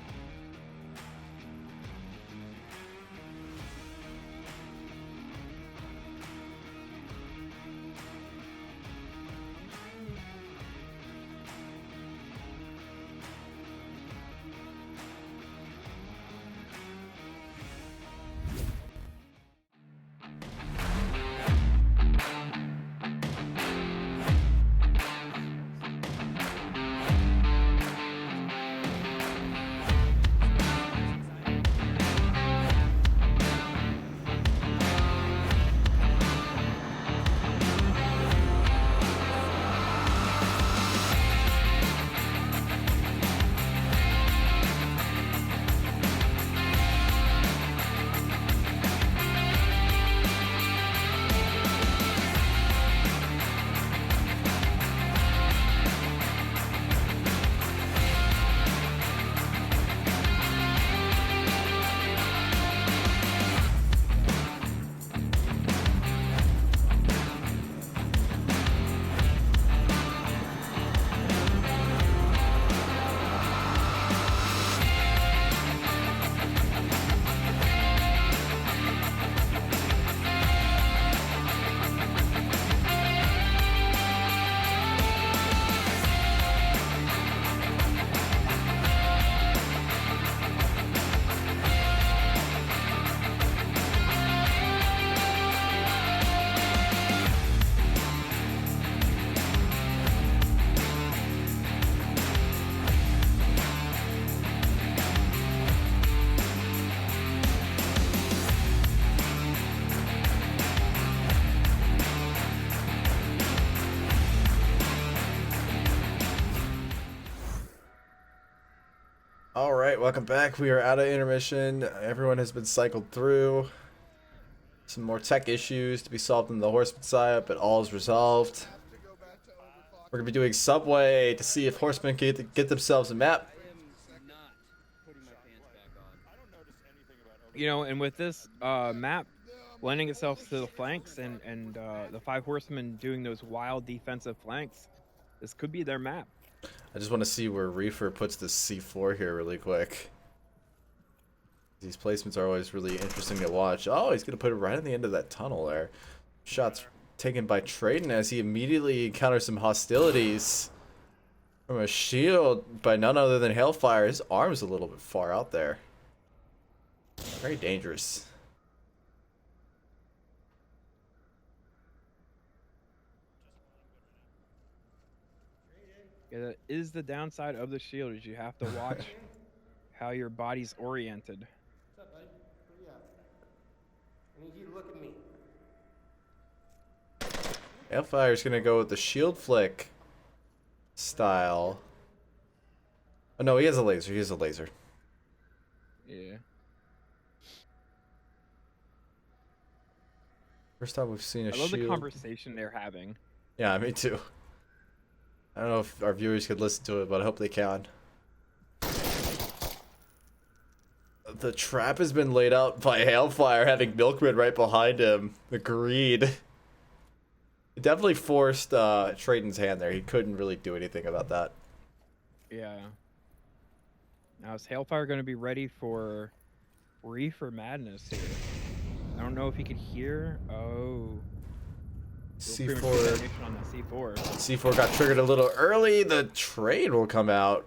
All right, welcome back. We are out of intermission. Everyone has been cycled through. Some more tech issues to be solved on the Horseman side, but all is resolved. We're going to be doing Subway to see if Horsemen can get themselves a map. You know, and with this map lending itself to the flanks and the 5 horsemen doing those wild defensive flanks, this could be their map. I just want to see where Reefer puts this C4 here really quick. These placements are always really interesting to watch. Oh, he's going to put it right on the end of that tunnel there. Shots taken by Trayden as he immediately encounters some hostilities from a shield by none other than Hailfire. His arm's a little bit far out there. Very dangerous. Yeah, that is the downside of the shield, is you have to watch how your body's oriented. What's up, buddy? Where you at? I need you to look at me. Hailfire's gonna go with the shield flick style. Oh no, he has a laser. He has a laser. Yeah. First time we've seen a I love shield. the conversation they're having. Yeah, me too. I don't know if our viewers could listen to it, but I hope they can. The trap has been laid out by Hailfire, having Milkman right behind him. Agreed. It definitely forced Trayden's hand there. He couldn't really do anything about that. Yeah. Now is Hailfire going to be ready for Reefer Madness here? I don't know if he could hear. Oh. C4. On the C4. C4 got triggered a little early. The trade will come out.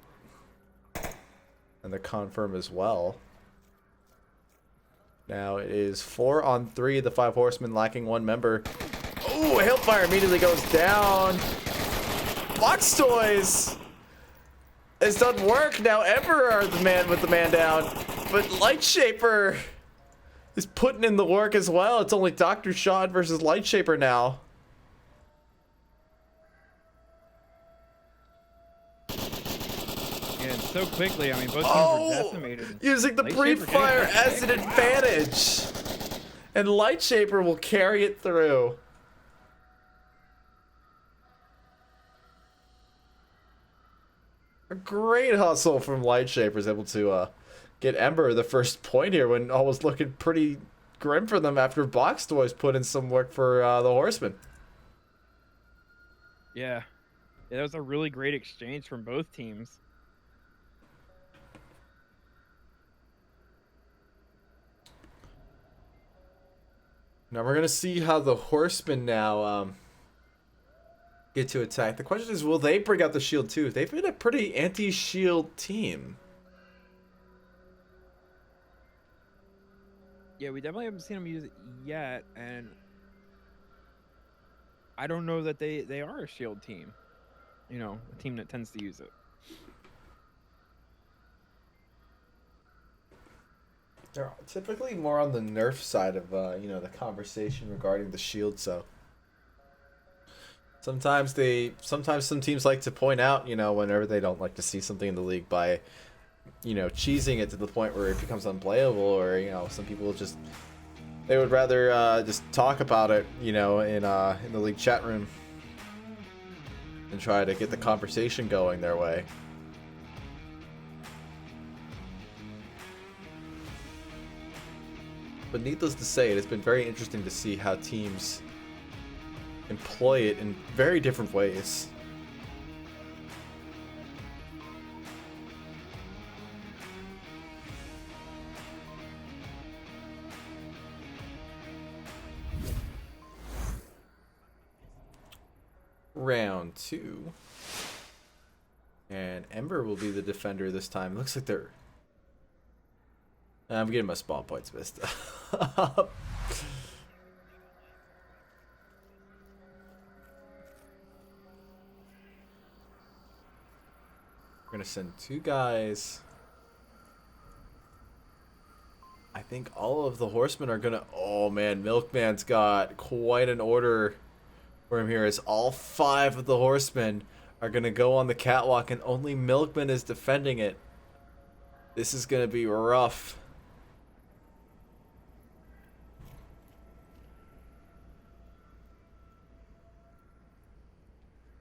And the confirm as well. Now it is 4 on 3. The 5 horsemen lacking 1 member. Oh, Hailfire immediately goes down. Box Toys has done work. Now Ember are the man with the man down. But Lightshaper is putting in the work as well. It's only Dr. Shot versus Lightshaper now. And so quickly, I mean, both teams are decimated. Using the Lightshaper brief getting fire it. as an advantage. And Lightshaper will carry it through. A great hustle from Lightshaper is able to get Ember the first point here when all was looking pretty grim for them after Box Toys put in some work for the Horsemen. Yeah. Yeah, that was a really great exchange from both teams. Now we're gonna see how the Horsemen now get to attack. The question is, will they bring out the shield too? They've been a pretty anti-shield team. Yeah, we definitely haven't seen them use it yet, and I don't know that they are a shield team. You know, a team that tends to use it. They're typically more on the nerf side of you know, the conversation regarding the shield. So sometimes some teams like to point out, you know, whenever they don't like to see something in the league by, you know, cheesing it to the point where it becomes unplayable, or, you know, some people just, they would rather just talk about it, you know, in the league chat room and try to get the conversation going their way. But needless to say, it has been very interesting to see how teams employ it in very different ways. Round 2. And Ember will be the defender this time. It looks like they're... I'm getting my spawn points missed up. We're going to send 2 guys. I think all of the horsemen are going to... Oh, man. Milkman's got quite an order for him here, as all 5 of the horsemen are going to go on the catwalk, and only Milkman is defending it. This is gonna be rough.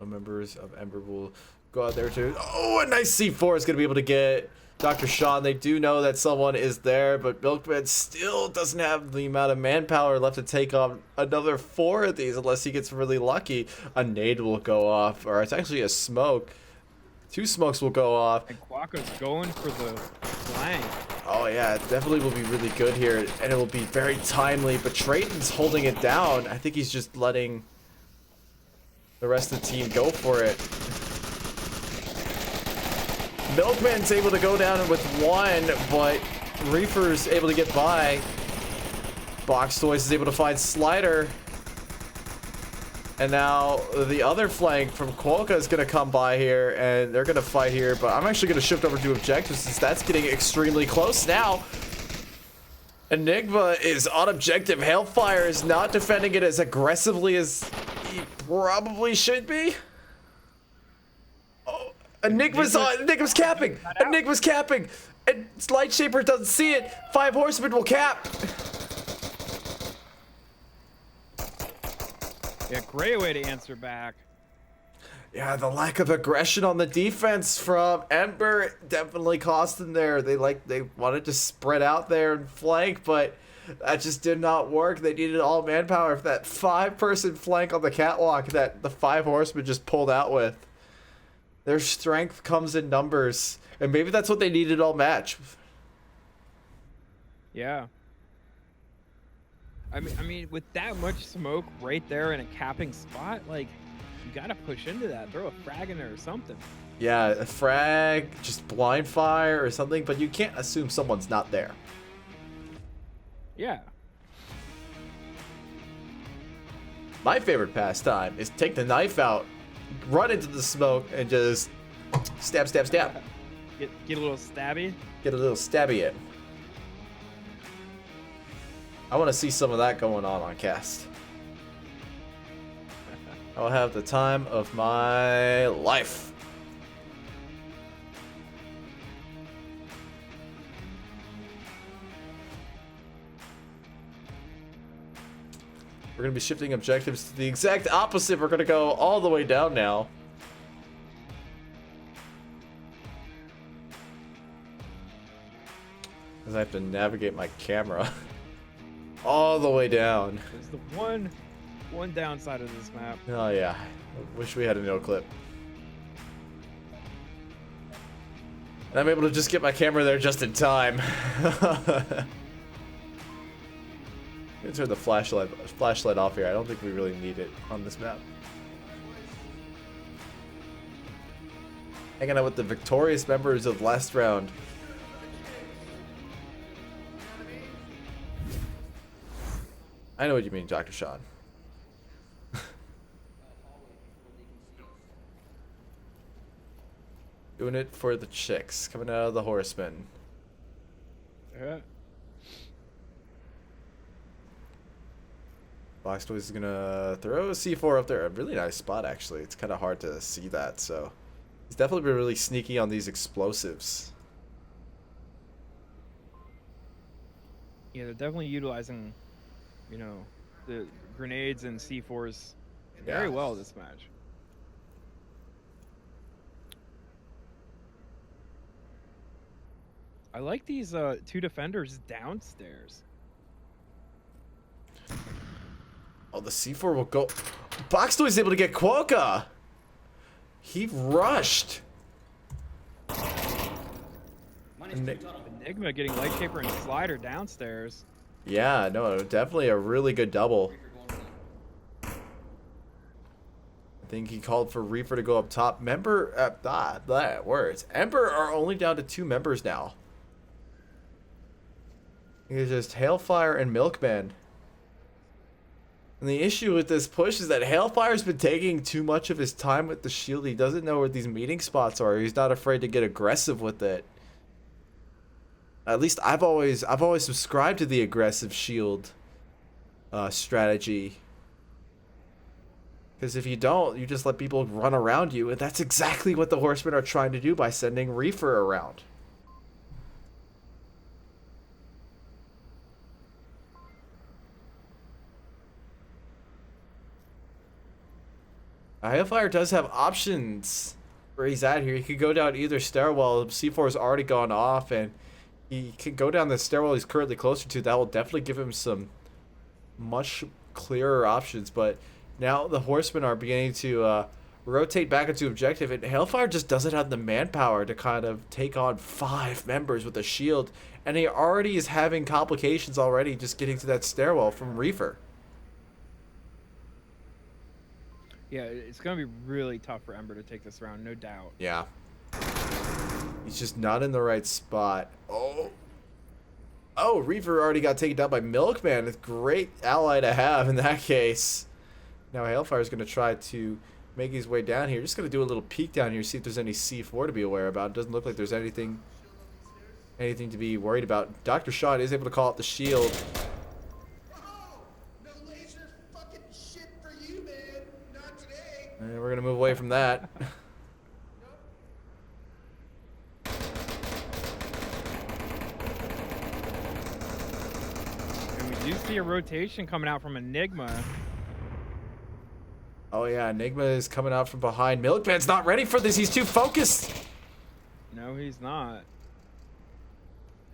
Members of Ember will go out there too. Oh, a nice C4 is gonna be able to get Dr. Sean. They do know that someone is there, but Milkman still doesn't have the amount of manpower left to take on another 4 of these unless he gets really lucky. A nade will go off, or it's actually a smoke. 2 smokes will go off. And Quacko's going for the flank. Oh yeah, it definitely will be really good here, and it will be very timely, but Trayton's holding it down. I think he's just letting the rest of the team go for it. Milkman's able to go down with 1, but Reefer's able to get by. Box Toys is able to find Slider. And now the other flank from Quokka is going to come by here, and they're going to fight here. But I'm actually going to shift over to objectives since that's getting extremely close now. Enigma is on objective. Hailfire is not defending it as aggressively as he probably should be. Oh, Enigma's capping. Enigma's capping. And Lightshaper doesn't see it. 5 Horsemen will cap. Yeah, great way to answer back. Yeah, the lack of aggression on the defense from Ember definitely cost them there. They wanted to spread out there and flank, but that just did not work. They needed all manpower for that 5-person flank on the catwalk that the 5 Horsemen just pulled out with. Their strength comes in numbers, and maybe that's what they needed all match. Yeah. I mean, with that much smoke right there in a capping spot, like, you gotta push into that. Throw a frag in there or something. Yeah, a frag, just blind fire or something, but you can't assume someone's not there. Yeah. My favorite pastime is take the knife out, run into the smoke, and just stab, stab, stab. Get a little stabby. Get a little stabby in. I want to see some of that going on cast. I'll have the time of my life. We're going to be shifting objectives to the exact opposite. We're going to go all the way down now. Because I have to navigate my camera all the way down. There's the one downside of this map. Oh yeah, I wish we had a no clip. And I'm able to just get my camera there just in time. I'm gonna turn the flashlight off here. I don't think we really need it on this map. Hanging out with the victorious members of last round. I know what you mean, Dr. Sean. Doing it for the chicks, coming out of the Horsemen. Yeah. Box Toys is gonna throw a C4 up there. A really nice spot, actually. It's kind of hard to see that, so he's definitely been really sneaky on these explosives. Yeah, they're definitely utilizing, you know, the grenades and C4s very well this match. I like these 2 defenders downstairs. Oh, the C4 will go. Box Toy is able to get Quokka. He rushed. Enigma getting Lightshaper and Slider downstairs. Yeah, no, definitely a really good double. I think he called for Reefer to go up top. Member, words. Ember are only down to 2 members now. It's just Hailfire and Milkman. And the issue with this push is that Hailfire's been taking too much of his time with the shield. He doesn't know where these meeting spots are. He's not afraid to get aggressive with it. At least I've always subscribed to the aggressive shield strategy. Because if you don't, you just let people run around you, and that's exactly what the Horsemen are trying to do by sending Reefer around. Hellfire does have options where he's at here. He could go down either stairwell. C4 has already gone off, and he can go down the stairwell he's currently closer to. That will definitely give him some much clearer options. But now the Horsemen are beginning to rotate back into objective, and Hellfire just doesn't have the manpower to kind of take on 5 members with a shield, and he already is having complications already just getting to that stairwell from Reefer. Yeah, it's going to be really tough for Ember to take this round, no doubt. Yeah. He's just not in the right spot. Oh, Reaver already got taken down by Milkman. A great ally to have in that case. Now Hellfire's going to try to make his way down here. Just going to do a little peek down here, see if there's any C4 to be aware about. It doesn't look like there's anything to be worried about. Dr. Shaw is able to call out the shield. And we're going to move away from that. And we do see a rotation coming out from Enigma. Oh yeah, Enigma is coming out from behind. Milkman's not ready for this. He's too focused. No, he's not.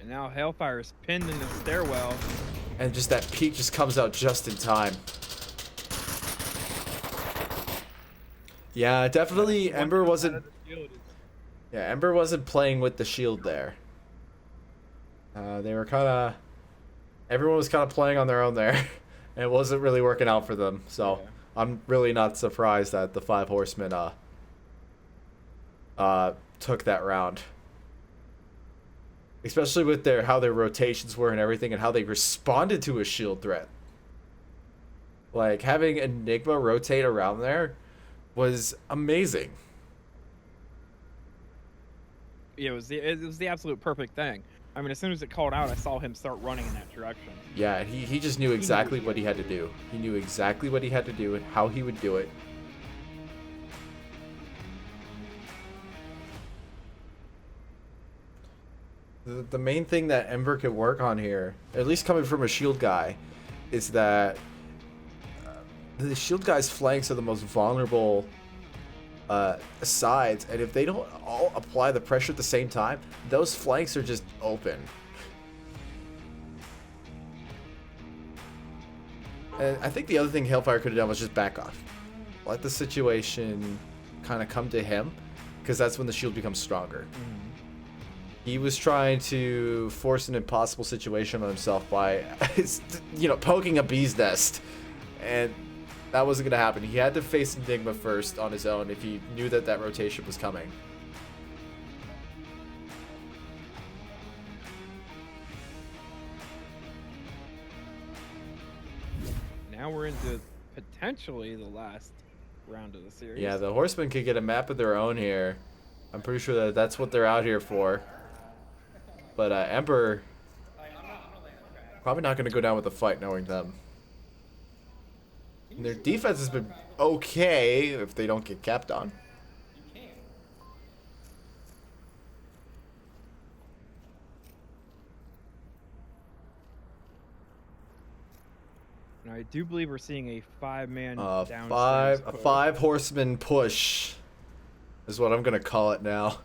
And now Hellfire is pinned in the stairwell. And just that peek just comes out just in time. Yeah, definitely Ember wasn't... Yeah, Ember wasn't playing with the shield there. They were kind of... Everyone was kind of playing on their own there. And it wasn't really working out for them. So Yeah. I'm really not surprised that the 5 Horsemen took that round. Especially with how their rotations were and everything, and how they responded to a shield threat. Like, having Enigma rotate around there was amazing. Yeah, it was the absolute perfect thing. I mean, as soon as it called out, I saw him start running in that direction. Yeah, he just knew exactly what he had to do. He knew exactly what he had to do and how he would do it. The main thing that Ember could work on here, at least coming from a shield guy, is that the shield guy's flanks are the most vulnerable sides, and if they don't all apply the pressure at the same time, those flanks are just open. And I think the other thing Hellfire could have done was just back off. Let the situation kind of come to him, because that's when the shield becomes stronger. He was trying to force an impossible situation on himself by, poking a bee's nest. And that wasn't going to happen. He had to face Enigma first on his own if he knew that rotation was coming. Now we're into potentially the last round of the series. Yeah, the Horsemen could get a map of their own here. I'm pretty sure that that's what they're out here for. But Ember probably not going to go down with the fight knowing them. And their defense has been okay if they don't get capped on. Now, I do believe we're seeing a 5-man down. A 5 Horseman push is what I'm going to call it now.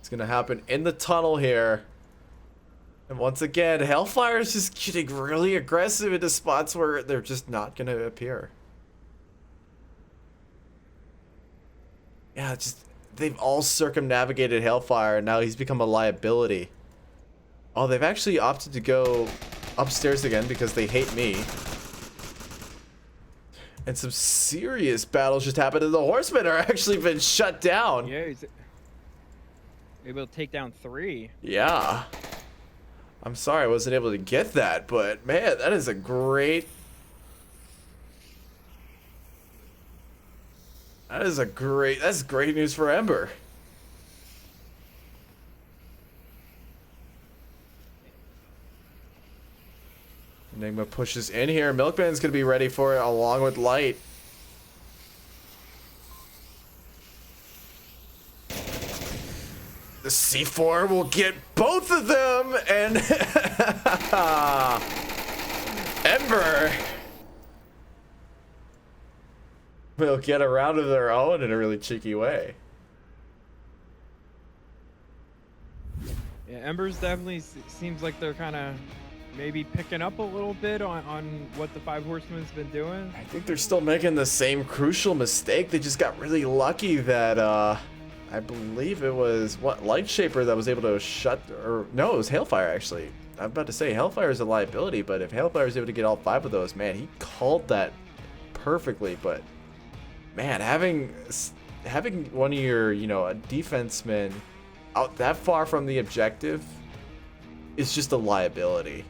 It's going to happen in the tunnel here. And once again, Hellfire is just getting really aggressive into spots where they're just not going to appear. Yeah, they've all circumnavigated Hellfire, and now he's become a liability. Oh, they've actually opted to go upstairs again because they hate me. And some serious battles just happened, and the Horsemen are actually been shut down. Yeah, he's able to take down 3. Yeah. I'm sorry I wasn't able to get that, but man, that is a great... That's great news for Ember. Enigma pushes in here. Milkman's going to be ready for it along with Light. The C4 will get both of them, and Ember will get around of their own in a really cheeky way. Yeah, Embers definitely seems like they're kind of maybe picking up a little bit on what the Five Horsemen's been doing. I think they're still making the same crucial mistake. They just got really lucky that I believe it was Lightshaper that was able to shut, or no, it was Hailfire actually. I'm about to say Hailfire is a liability, but if Hailfire is able to get all 5 of those, man, he called that perfectly. But man, having one of your, you know, a defenseman out that far from the objective is just a liability,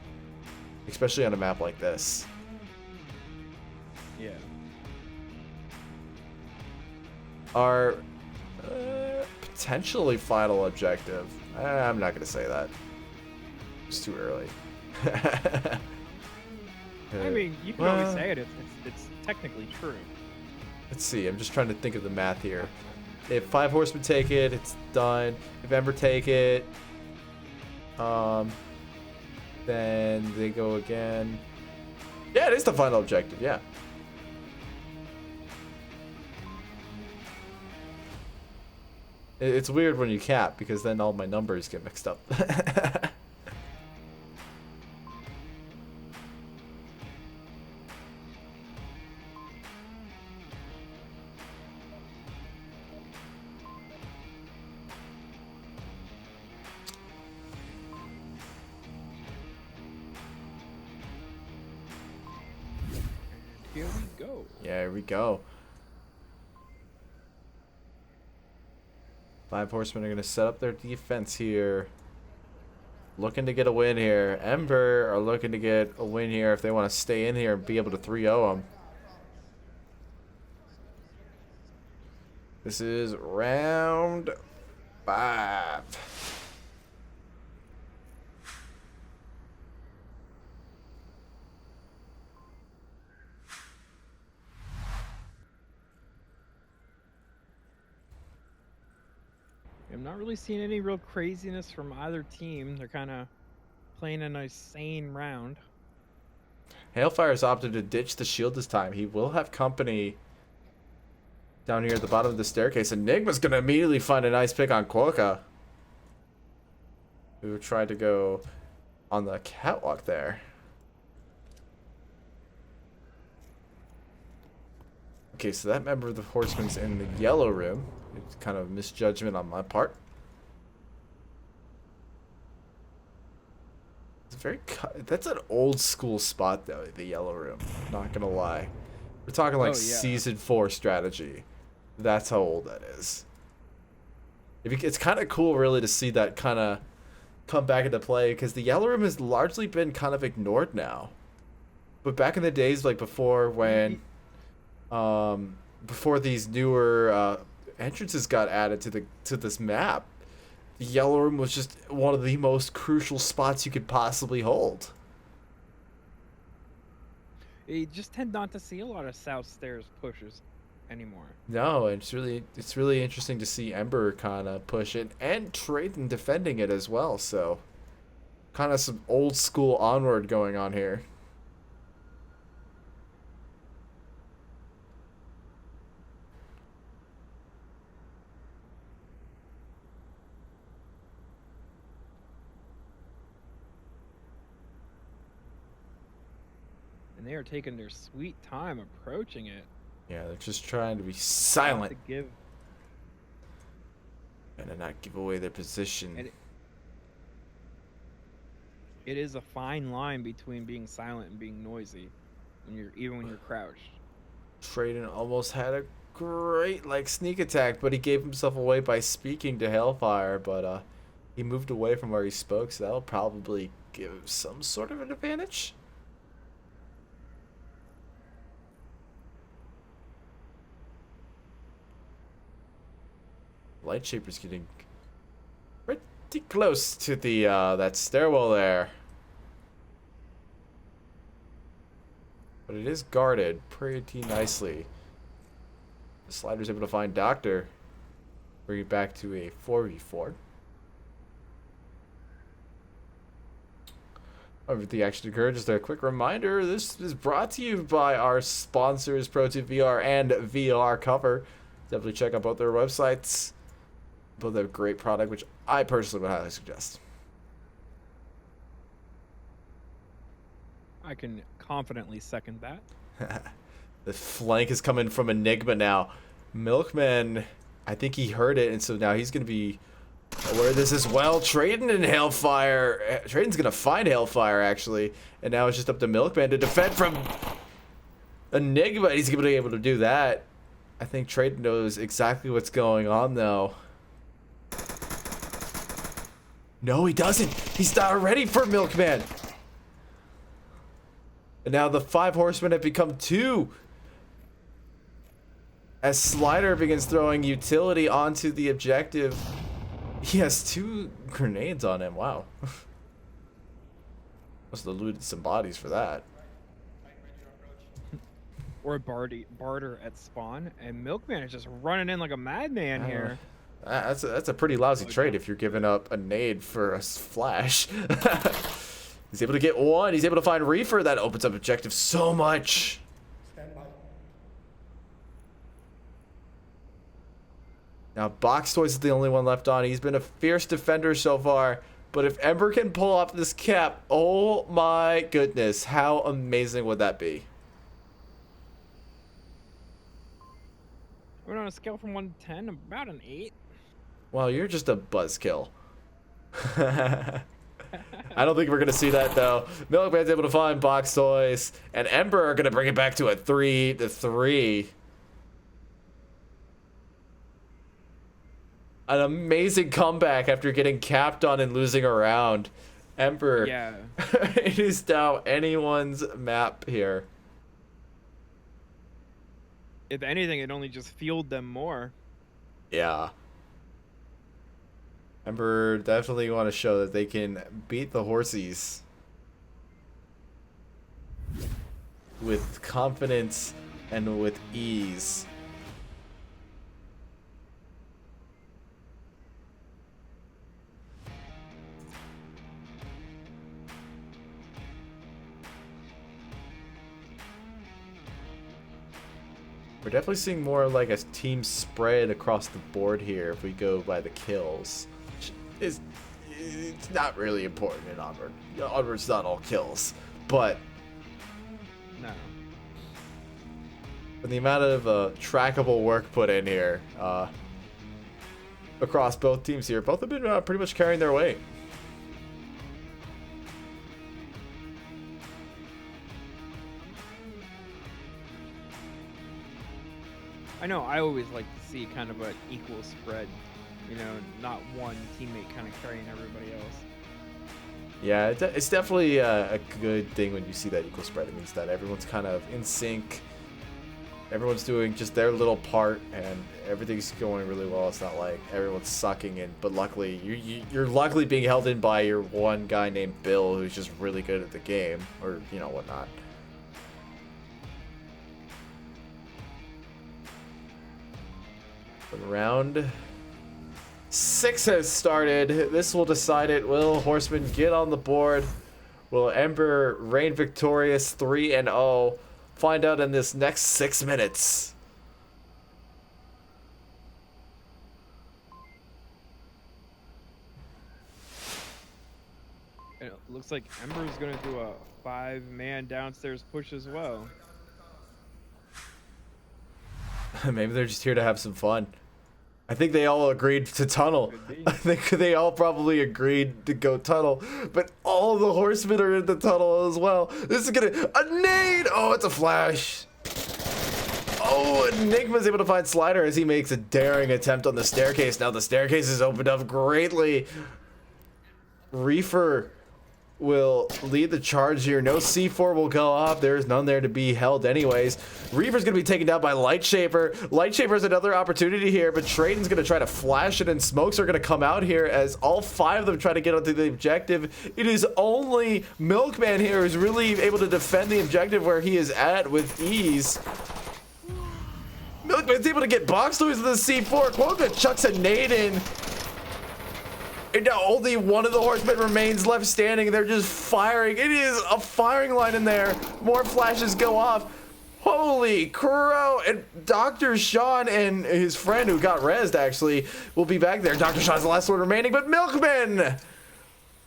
especially on a map like this. Yeah. Our potentially final objective. I'm not going to say that. It's too early. I mean, you can always say it. It's technically true. Let's see. I'm just trying to think of the math here. If 5 Horsemen take it, it's done. If Ember take it, then they go again. Yeah, it is the final objective. Yeah. It's weird when you cap because then all my numbers get mixed up. Here we go. Yeah, here we go. 5 Horsemen are going to set up their defense here. Looking to get a win here. Ember are looking to get a win here if they want to stay in here and be able to 3-0 them. This is round 5. I'm not really seeing any real craziness from either team. They're kind of playing a nice sane round. Hailfire's opted to ditch the shield this time. He will have company down here at the bottom of the staircase. Enigma's going to immediately find a nice pick on Quokka, who tried to go on the catwalk there. Okay, so that member of the Horsemen's in the yellow room. It's kind of a misjudgment on my part. It's very that's an old school spot though, the yellow room. Not gonna lie. We're talking like season 4 strategy. That's how old that is. It's kind of cool really to see that kind of come back into play because the yellow room has largely been kind of ignored now. But back in the days like before when before these newer entrances got added to this map, the yellow room was just one of the most crucial spots you could possibly hold. You just tend not to see a lot of south stairs pushes anymore. No, it's really interesting to see Ember kind of push it and Trayton defending it as well. So kind of some old school Onward going on here. And they are taking their sweet time approaching it. Yeah, they're just trying to be silent To and to not give away their position. And it is a fine line between being silent and being noisy even when you're crouched. Trayton almost had a great sneak attack, but he gave himself away by speaking to Hailfire, but he moved away from where he spoke, so that'll probably give some sort of an advantage. Lightshaper's getting pretty close to the that stairwell there. But it is guarded pretty nicely. The slider's able to find Doctor. Bring it back to a 4v4. Everything actually occurred. Just a quick reminder, this is brought to you by our sponsors, Pro2 VR and VR Cover. Definitely check out both their websites. Both have a great product, which I personally would highly suggest. I can confidently second that. The flank is coming from Enigma now. Milkman, I think he heard it, and so now he's going to be aware of this as well. Trayden and Hailfire. Trayden's going to find Hailfire, actually. And now it's just up to Milkman to defend from Enigma. He's going to be able to do that. I think Trayden knows exactly what's going on, though. No, he doesn't. He's not ready for Milkman. And now the 5 horsemen have become 2. As Slider begins throwing utility onto the objective. He has 2 grenades on him. Wow. Must have looted some bodies for that. Or barter at spawn, and Milkman is just running in like a madman here. That's a pretty lousy trade if you're giving up a nade for a flash. He's able to get 1. He's able to find Reefer. That opens up objective so much. Stand by. Now, Box Toys is the only one left on. He's been a fierce defender so far. But if Ember can pull off this cap, oh my goodness, how amazing would that be? We're on a scale from 1 to 10, about an 8. Well, you're just a buzzkill. I don't think we're going to see that, though. Milkman's able to find Box Toys. And Ember are going to bring it back to a 3-3. An amazing comeback after getting capped on and losing a round. Ember, Yeah. it is now anyone's map here. If anything, it only just fueled them more. Yeah. Ember definitely want to show that they can beat the Horsies with confidence and with ease. We're definitely seeing more like a team spread across the board here if we go by the kills. It's not really important in Onward. Onward's not all kills, but No. the amount of trackable work put in here across both teams here, both have been pretty much carrying their weight. I know, I always like to see kind of an equal spread. You know, not one teammate kind of carrying everybody else. Yeah, it's definitely a good thing when you see that equal spread. It means that everyone's kind of in sync. Everyone's doing just their little part, and everything's going really well. It's not like everyone's sucking in. But luckily, you're luckily being held in by your one guy named Bill, who's just really good at the game, or you know whatnot. But round 6 has started. This will decide it. Will Horsemen get on the board? Will Ember reign victorious 3-0? Find out in this next 6 minutes. And it looks like Ember's going to do a 5-man downstairs push as well. Maybe they're just here to have some fun. I think they all agreed to tunnel. I think they all probably agreed to go tunnel. But all the horsemen are in the tunnel as well. This is gonna... A nade! Oh, it's a flash. Oh, Enigma's able to find Slider as he makes a daring attempt on the staircase. Now the staircase is opened up greatly. Reefer will lead the charge here. No C4 will go off. There's none there to be held anyways. Reaper's going to be taken down by Lightshaper. Lightshaper's another opportunity here, but Trayden's going to try to flash it, and smokes are going to come out here as all 5 of them try to get onto the objective. It is only Milkman here who's really able to defend the objective where he is at with ease. Milkman's able to get Box Toys with the C4. Quokka chucks a nade in. And now only one of the Horsemen remains left standing. They're just firing. It is a firing line in there. More flashes go off. Holy crow. And Dr. Sean and his friend who got rezzed actually will be back there. Dr. Sean's the last one remaining, but Milkman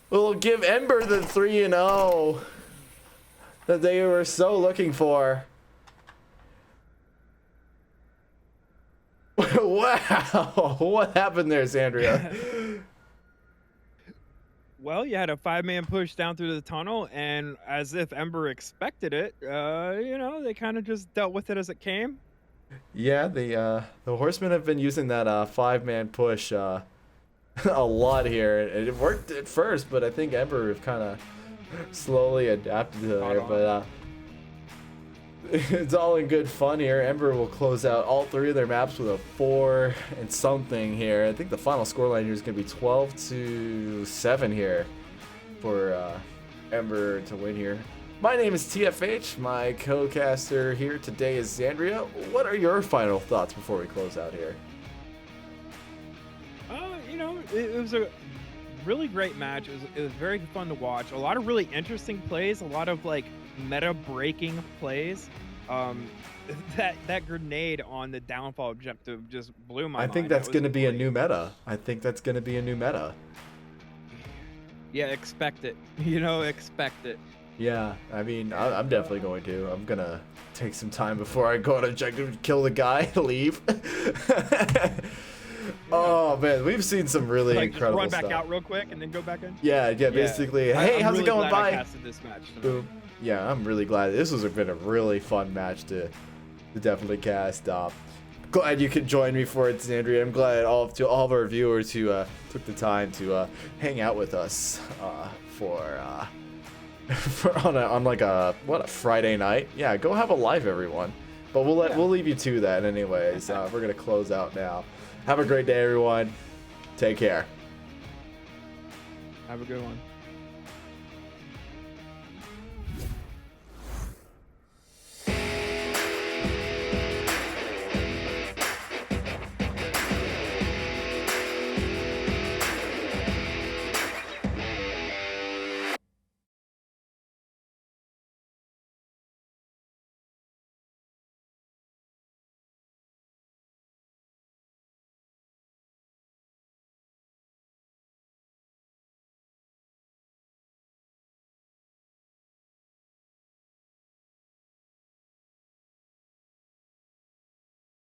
will give Ember the 3-0 that they were so looking for. Wow. What happened there, Xandria? Well, you had a 5-man push down through the tunnel, and as if Ember expected it, you know, they kind of just dealt with it as it came. Yeah, the Horsemen have been using that 5-man push a lot here. It worked at first, but I think Ember have kind of slowly adapted to there. But it's all in good fun here. Ember will close out all 3 of their maps with a 4 and something here. I think the final scoreline here is going to be 12-7 here for Ember to win here. My name is TFH. My co-caster here today is Xandria. What are your final thoughts before we close out here? You know, it was a really great match. It was very fun to watch. A lot of really interesting plays. A lot of like meta-breaking plays. That grenade on the downfall objective just blew my mind. I think that's going to be a new meta. Yeah, expect it. You know, expect it. Yeah, I mean, I'm definitely going to. I'm going to take some time before I go on objective, kill the guy, leave. Oh, man, we've seen some really like, incredible just run back stuff. out real quick and then go back in? Yeah, basically. Hey, how's really it going? Glad Bye. I casted this match tonight. Boom. Yeah, I'm really glad. This has been a really fun match to definitely cast. Glad you could join me for it, Xandria. I'm glad all of our viewers who took the time to hang out with us on like a Friday night. Yeah, go have a live, everyone. But we'll leave you to that anyways. We're gonna close out now. Have a great day, everyone. Take care. Have a good one.